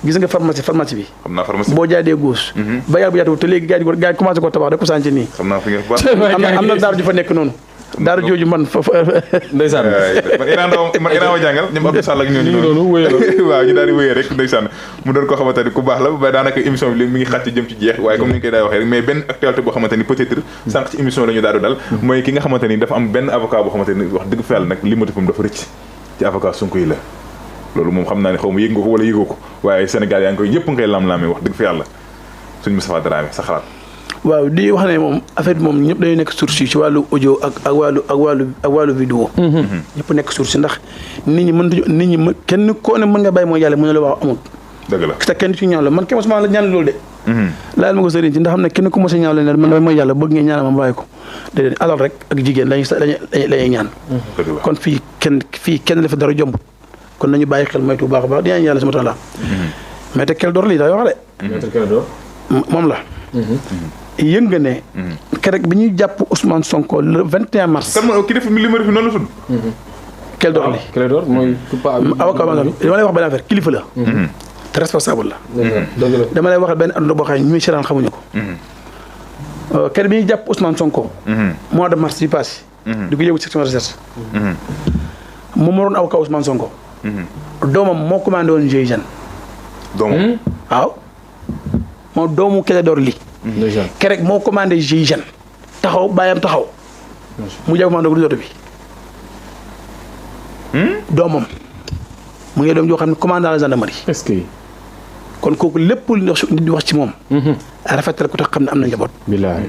gis nga pharmacie bi xam naa pharmacie boo jaadee gauche ba yàgg bu yaatu te léegi gars yi commencé ko tabax da ko sànci nii xam naa fi nga am na daara ju fa nekk noonu daara jooju man ndeysaan man Iran wa jàngal ñoom Abdou Sall ak ñooñu waaw ñu daal di wéyee rek ndeysaan mu doon koo xamante ni ku baax la ba daanaka émission bi léegi mi ngi xat ci jëm ci jeex waaye comme ni ñu koy daay waxee rek mais benn actualité boo xamante ni peut-être sànq ci émission la ñu daal di dal mooy ki nga xamante ni dafa am benn avocat boo xamante ni wax dëgg fa yàlla nag li motifam dafa rëcc ci avocat Sonko yi la loolu moom xam naa ne xaw ma yëg nga ko wala yëgoo ko waaye Sénégal yaa ngi koy yëpp ngay lam-laamee wax dëgg fa yàlla suñu Moustapha Dramé sa xalaat waaw di wax ne moom affaire bi moom ñëpp dañuy nekk source ci wàllu audio ak wàllu vidéo ñëpp nekk source ndax nit ñi kenn koo ne mën nga bàyyi mooy yàlla mën na la wax amul dëgg la te kenn ci ñaan la man kenn mosuma la ñaan loolu de laajal ma ko sëriñ ci ndax xam ne kenn ku mos a ñaan la ne man damay mooy yàlla bëgg ngeen ñaanal ma bàyyi ko déedéet alal rek ak jigéen lañuy ñaan kon fii kenn la fa dara jombut kon nañu bàyyi xel moytu bu baax a baax di ñaan yàlla sama taala mais te kel door lii day wax de moom la yëng nga ne keroog bi ñuy jàpp Ousmane Sonko le 21 mars. kan mooy ki def li ma def noonu la tudd. Kel Doorli. Kel Door mooy. avocat ba nga bi dama lay wax benn affaire kilifa la. te responsable la. dama lay waxal benn àdduna boo xam ne ñuy seetaan xamuñu ko. keroog bi ñuy jàpp Ousmane Sonko. mois de mars bi passé. di ko yóbbu section recherche. moom moo doon avocat Ousmane Sonko. doomam moo commandé woon GIGN. doomam waaw. moom doomu Kel Doorli. keroog moo commandé GIGN taxaw bàyyam taxaw mu jàpp maa doog di oto bi doomam mu ngi doom joo xam ne commandant la gendarmerie. est-ce que. kon kooku lépp lu nit di wax ci moom. rafetal ko tax xam ne am na njaboot. billaahi.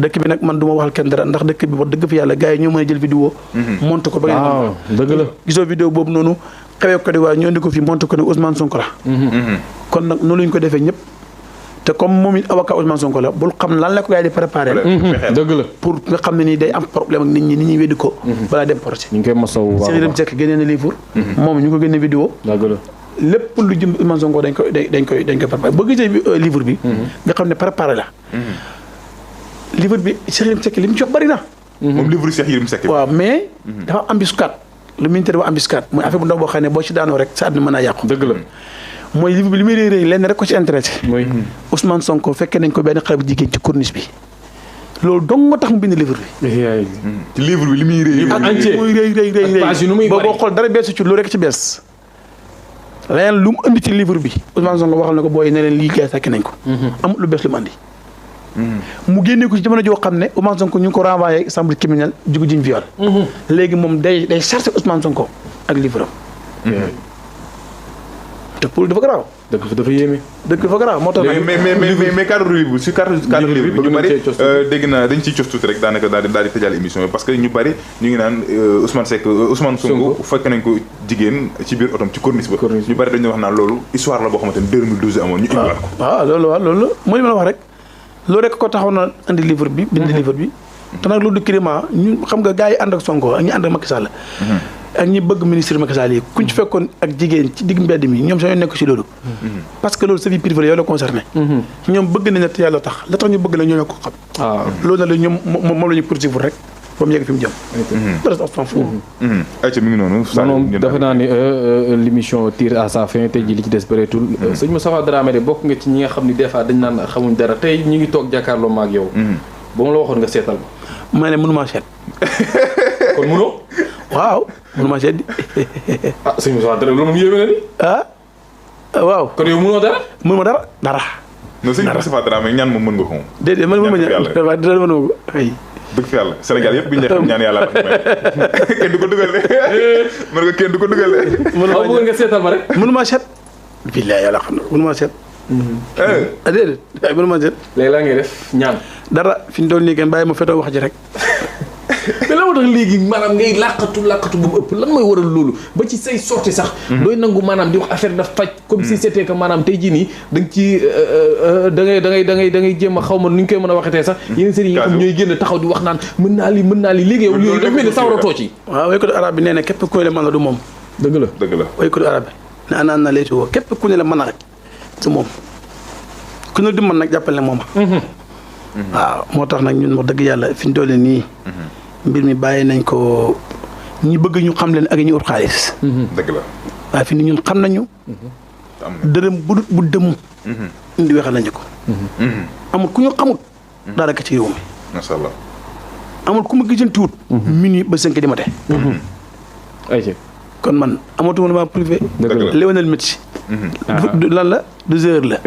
dëkk bi nag man du ma waxal kenn dara ndax dëkk bi wax dëgg fi yàlla gars yi ñoo mën a jël vidéo monté ko ba ngeen waaw dëgg la. gisoo vidéo boobu noonu xewee ko di waa ñoo indi ko fi monté ko ne Ousmane Sonko la kon nag noonu lañu ko defee ñëpp te comme moom it avocat Ousmane Sonko la bul xam lan la ko gars yi di préparé. dëgg la pour nga xam ne nii day am problème ak nit ñi weddi ko. balaa dem procès. ñu ngi koy masawu Cheikh Yérim Seck génnee na livre. moom ñu ko génne vidéo. dëgg la. lépp lu jëm Ousmane Sonko dañ koy préparé ba gisee livre bi. nga xam ne préparé la. livre bi Cheikh Yérim Seck li mu ci wax bari na. moom livre Cheikh Yérim Seck. waaw mais dafa embuscade le ministère dafa embuscade mooy affaire bu ndaw boo xam ne boo ci daanoo rek sa àdduna mën naa yàqu. dëgg la. mooy livre bi li muy rëy lenn rek ko ci intéressé. mooy Ousmane Sonko fekkee nañ ko benn xale bu jigéen ci corniche bi loolu dong nga tax mu bind livre bi. ci livre bi li muy rëy. ak entier muy rëy page yi nu muy boo bari. ko xool dara beesu ci lu rek ci bees. leneen lu mu andi ci livre bi Ousmane Sonko waxal na ko booy ne leen lii gars fekk nañ ko. amul lu bees lu mu andi. mu génnee ko ci jamono joo xam ne Ousmane Sonko ñu ngi ko renvoyé chambre criminelle jugu jiñ viol. léegi moom day chargé Ousmane Sonko ak livre am. te pour dafa garaaw. dëgg dafa yéeme. dëgg dafa garaaw moo tax. mais cadre livre bi si cadre livre bi ñu bari cee cos tuuti. dégg naa dañ ciy cos tuuti rek daanaka daal di tëjal émission bi parce que ñu bari ñu ngi naan Ousmane Sonko fekk nañ ko jigéen ci biir otom ci corniche ba ñu bari dañu wax naan loolu histoire la boo xamante ne 2012 amoon ñu indiwaat ko. waaw loolu mooy li ma la wax rek loolu rek ko taxaw na indi livre bi bind livre bi te nag loolu du criment ñu xam nga gars yi ànd ak Sonko ak ñi ànd ak Macky Sall ak ñi bëgg ministre Macky Sall yi kuñ ci fekkoon ak jigéen ci digg mbedd mi ñoom soo nekk ci loolu parce que loolu sa vie privée yow la concerné ñoom bëgg nañ te yàlla tax la tax ñu bëgg la ñoo ko xam loolu na la ñoom moom la ñu poursuivre rek ba mu yegg fi mu jëm presque on s'en fout ayca mi ngi noonu moom defe naa ni l'émission tire à sa fin tey ji li ci des bëreetul sëñ Moustapha Dramé de bokk nga ci ñi nga xam ni des fois dañ naan xamuñ dara tey ñu ngi toog jàkkaarloo ma ak yow ba ma la waxoon nga seetal ma ne mënumaa seet kon mënoo waaw mënumaa seet di sëñ Moustapha Dramé loolu moom yéeme na ni waaw kon yow mënoo dara mënuma dara non sëñ Moustapha Dramé ñaan moom mën nga ko moom déedéet man mënuma ñaan dara mënuma ko ay dëgg fi yàlla Sénégal yëpp bi ñu xam ñaan yàlla kenn du ko dugal de mën nga kenn du ko dugal de bëggoon nga seetal ma rek mënumaa seet billaay yàlla xam na mënumaa seet déedéet waaye mënumaa seet léegi laa ngay def ñaan dara fi ñu doon nii kenn bàyyi ma fetoo wax ji rek mais la moo tax léegi maanaam ngay làqatu ba mu ëpp lan mooy waral loolu ba ci say sorti sax dooy nangu maanaam di wax affaire daf faj comme si c'était que maanaam tey jii nii da nga ci da ngay jéem a xaw ma nu ñu koy mën a waxetee sax yeneen sëriñ yi nga xam ñooy génn taxaw di wax naan mën naa lii léegi yow yooyu dafa mel ni sawaratoo ci waaw wayko arab bi nee na képp ku ne la mën a du moom dëgg la wayko arab bi ne anaan na lay woo képp ku ne la mën a rek du moom ku ne du mën nag jàppal ne mooma waaw moo tax nag ñun wax dëgg yàlla fi ñu doole nii mbir mi bàyyi nañ ko ñi bëgg ñu xam leen ak ñi ut xaalis. dëgg la waaye fi ni ñun xam nañu. dërëm bu dut bu dëmm. indi weexal nañu ko. amul ku ñu xamut. daanaka ci réew mi. macha allah. amul ku ma gisantiwut. minuit ba 5 di matin. ayca kon man amatuma ma privé. dëgg la Léonel Messi. lan la 2 heures la.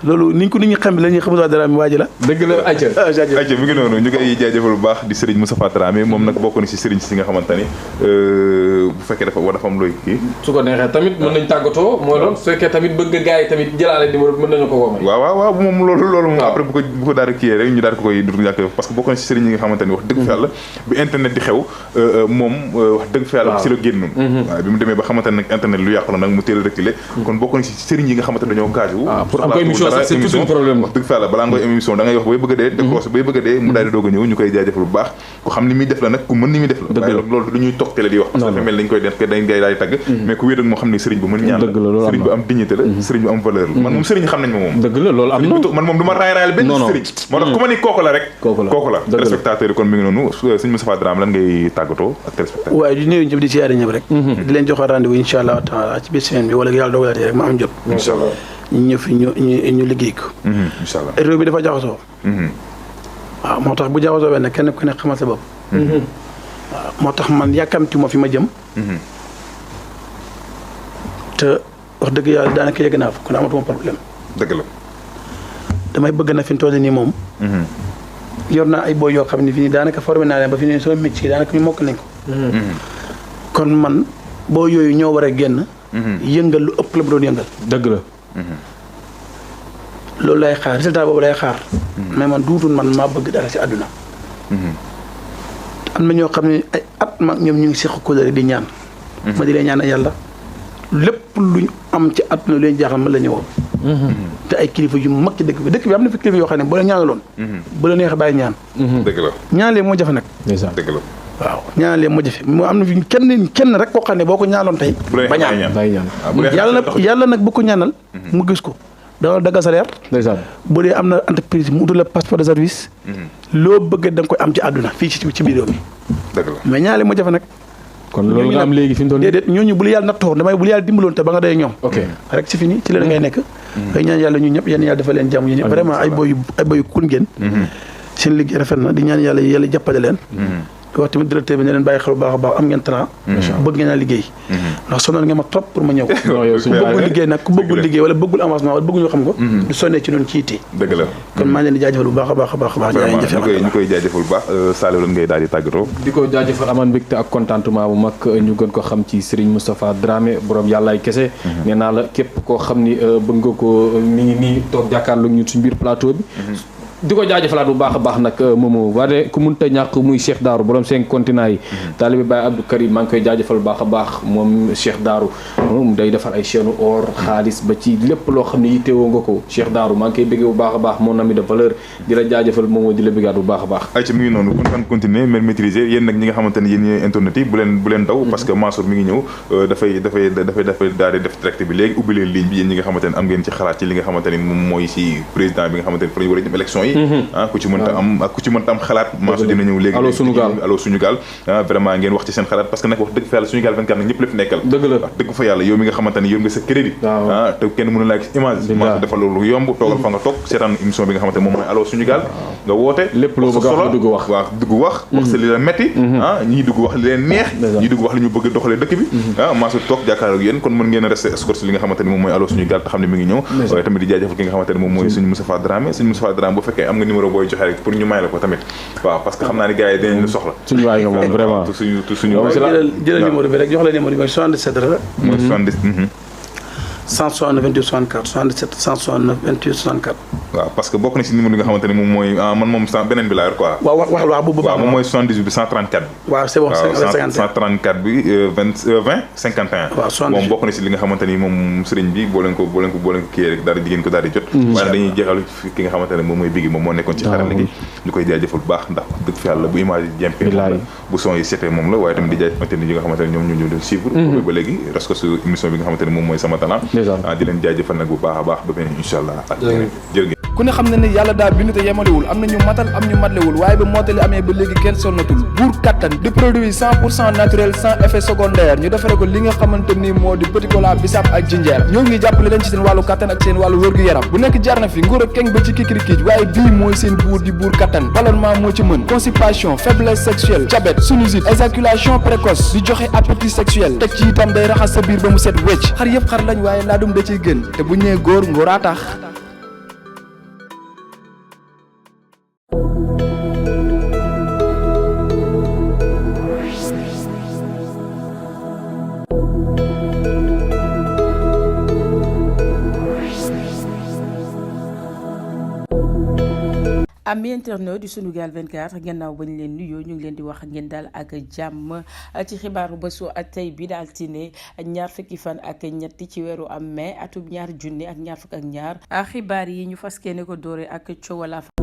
loolu ni ñu ko nit ñi xam la ñuy xamul Dramé waa ji la. dëgg la ayca. ayca mi ngi noonu ñu koy jaajëfal bu baax di Serigne Moustapha Dramé moom nag bokk na si Serigne si nga xamante ni bu fekkee dafa am looy kii. su ko neexee tamit mën nañ tàggatoo mooy loolu su fekkee tamit bëgg nga gars yi tamit jëlaale numéro bi mën nañu ko woo may. waaw moom loolu moom après bu ko daal di kii rek ñu daal di ko koy dugg ñàkk parce que bokk na si Serigne yi nga xamante ni wax dëgg fa yàlla bi internet di xew moom wax dëgg fa yàlla si la génn waaw bi mu demee ba xamante ne nag internet lu yàqu la nag mu teel a reculer kon bokk na si Serigne yi nga xamante ne dañoo gaaju pour am ko émission sax c'est tout un problème wax dëgg fa yàlla balaa nga émission da ngay wax bay bëgg a dee décroché bay bëgg a dee mu daal di doog a ñëw ñu koy jaajëfal bu baax ku xam ni muy def la nag ku mën ni muy def la waaye loolu du ñuy toog télé di wax parce que dafa mel dañ koy def dañ ngay daal di tàgg mais ku wéet ak moo xam ne sëriñ bu mën ñaan la sëriñ bu am dignité la sëriñ bu am valeur la man moom sëriñ xam nañ ma moom dëgg la loolu am na man moom du ma raay benn sëriñ moo tax ku ma ni kooku la rek kooku la téléspectateur yi kon mi ngi noonu sëñ Moustapha Dramé lan ngay tàggatoo ak téléspectateur waaye di nuyu ñëpp di siyaare ñëpp rek di leen joxe rendez-vous insha Allah taala ci biir semaine bi wala yàlla dogalatee rek ma am jot insha Allah ñu ñëw fi ñu liggéey ko insha Allah réew bi dafa jaxasoo waaw moo tax bu jaxasoo benn kenn ku ne xamal sa bopp waaw moo tax man yàkkamti ma fi ma jëm te wax dëgg yàlla daanaka yegg naa fa kon amatuma problème dëgg la damay bëgg na fi mu toll nii moom yor naa ay booy yoo xam ne fi nii daanaka formé naa leen ba fi ne sama métier daanaka ñu mokk nañ ko kon man boo yooyu ñoo war a génn yëngal lu ëpp la mu doon yëngal dëgg la loolu lay xaar résultat boobu lay xaar mais man duutul man maa bëgg dara si àdduna am na ñoo xam ne ay at ma ñoom ñu ngi seq kóllëre di ñaan ma di leen ñaan yàlla lépp luñ am ci àdduna leen jaaxal ma la ñëwoon te ay kilifa yu mag ci dëkk bi am na fi kilifa yoo xam ne bu la ñaanaloon bu la neexee bàyyi ñaan dëgg la ñaanalee moo jafe nag dëgg la waaw ñaanalee moo jafe moo am na fi kenn rek koo xam ne boo ko ñaanaloon tey ba ñaan yàlla nag bu ko ñaanal mu gis ko dana daggal salaire bu dee am na entreprise mu utul la passeport de service loo bëgg da nga koy am ci àdduna fii ci biir réew mi dëgg la mais ñaanalee moo jafe nag kon loolu nga am léegi fi mu toll déedéet ñooñu bu la yàlla nattoo damay bu la yàlla dimbaloon te ba nga day ñoom rek ci fini ci leen ngay nekk ngay ñaan yàlla ñu ñëpp yéen yàlla dafa leen jàmm yéen ñëpp vraiment ay boy kun ngeen seen liggéey rafet na di ñaan yàlla jàppale leen di wax tamit directeur bi ne leen bàyyi xel bu baax a baax am ngeen talent bëgg ngeen a liggéey ndax sonal ngeen ma trop pour ma ñëw ku bëggul liggéey nag ku bëggul liggéey wala bëggul avancement wala bëgguñu xam ko du sonnee ci noonu ci yitte dëgg la kon maa ngi leen di jaajëfal bu baax a baax a baax ñu koy jaajëfal bu baax Saliou lan ngay daal di tàggatoo di ko jaajëfal amaan mbégte ak contentement bu mag ñu gën ko xam ci Serigne Moustapha Dramé borom yàllaay kese nee naa la képp koo xam ni bëgg nga ko mi ngi nii toog jàkkaarloo ñun suñu biir plateau bi di ko jaajëfalaat bu baax a baax nag moomu waaye ku mënta ñàkk muy Cheikh Darou borom 5 continents yi taalibe Baye Abdou Karim maa ngi koy jaajëfal bu baax a baax moom Cheikh Darou moom day defar ay chaîne or xaalis ba ci lépp loo xam ne yittewoo nga ko Cheikh Darou maa ngi koy bëggee bu baax a baax mon ami de valeur di la jaajëfal moomoo di la bëggaat bu baax a baax ay ci mi ngi noonu kon continuer mais maîtriser yéen nag ñi nga xamante ne yéen ñi internet yi bu leen daw parce que Mansour mi ngi ñëw dafay daal di def direct bi léegi ubbi leen ligne bi yéen ñi nga xamante ne am ngeen ci xalaat ci li nga xamante ne moom mooy si président bi nga xamante ne fa lañu war a jëm élection yi ku ci mënta am xalaat Mansour dina ñëw léegi allo suñu gaal vraiment ngeen wax ci seen xalaat parce que nag wax dëgg fa yàlla suñu gaal 24 nag ñëpp la fi nekkal wax dëgg fa yàlla yow mi nga xamante ne yor nga sa crédit te kenn mënu laa gis image Mansour defal loolu yomb toogal fa nga toog seetaan émission bi nga xamante ne moom mooy allo suñu gaal nga woote lépp loo bëgg wax dugg wax waaw dugg wax sa li la metti ñii dugg wax li leen neex ñii dugg wax li ñu bëgg doxalee dëkk bi Mansour toog jàkkaarloo ak yéen kon mën ngeen a resté escorte si li nga xamante ne moom mooy allo suñu gaal te xam ne mi ngi ñëw waaye tamit di jaajëfal ki nga xamante ne moom mooy suñu Moustapha Dramé bu fekkee am nga numéro booy joxe rek pour ñu may la ko tamit waaw parce que xam naa ni gars yi dinañ la soxla suñu waay nga moom vraiment suñu jëlal numéro bi rek jox la numéro bi 77 la mooy 70 169 28 64 77 169 28 64 waaw parce que bokk na si numéro yi nga xamante ne moom mooy man moom beneen bi laa yor quoi waaw bu baax moom mooy 78 bi 134 bi waaw c'est bon 134 bi 20 51 moom bokk na si li nga xamante ni moom sëriñ bi boo leen ko kii rek daal di jigéen ko daal di jot waaye dañuy jeexal ki nga xamante ne moom mooy Biggi moom moo nekkoon ci xarala gi ñu koy jaajëfal bu baax ndax dëgg fi yàlla bu image yi jempee moom la bu son yi seetee moom la waaye tamit di jaajëfante ni ñi nga xamante ne ñoom ñu doon suivre ba léegi res ko su émission bi nga xamante ne moom mooy Sama Talent di leen jaajëfal nag bu baax a baax ba beneen incha allah ak jërë ku ne xam ne ni yàlla daa bind te yemalewul am na ñu matal am ñu matlewul waaye ba mottali amee ba léegi kenn sonnatul buur kattan di produit 100% naturel sans effet secondaire ñu defare ko li nga xamante ni moo di petit cola bisaab ak jinjeer ñoo ngi jàppale leen ci seen wàllu kattan ak seen wàllu wërgu-yaram bu nekk jar na fi nguur ak keng ba ci kikirikiij waaye bii mooy seen buur di buur kattan ballonnement moo ci mën constipation faiblesse sexuelle diabète sinusite éjaculation précoce di joxe appétit sexuel teg ci itam day raxas sa biir ba mu set wecc xar yëpp xar lañ waaye laadum da ciy gën te bu ñëwee góor ngóoraa tax am internet di Sunugal 24 gannaaw bañ leen nuyoo ñu ngi leen di wax ngeen daal ak jàmm ci xibaaru bésu tey bi daal altine ñaar fukki fan ak ñetti ci weeru am mai atum 2022 xibaar yi ñu fas yéene ko doore ak coowal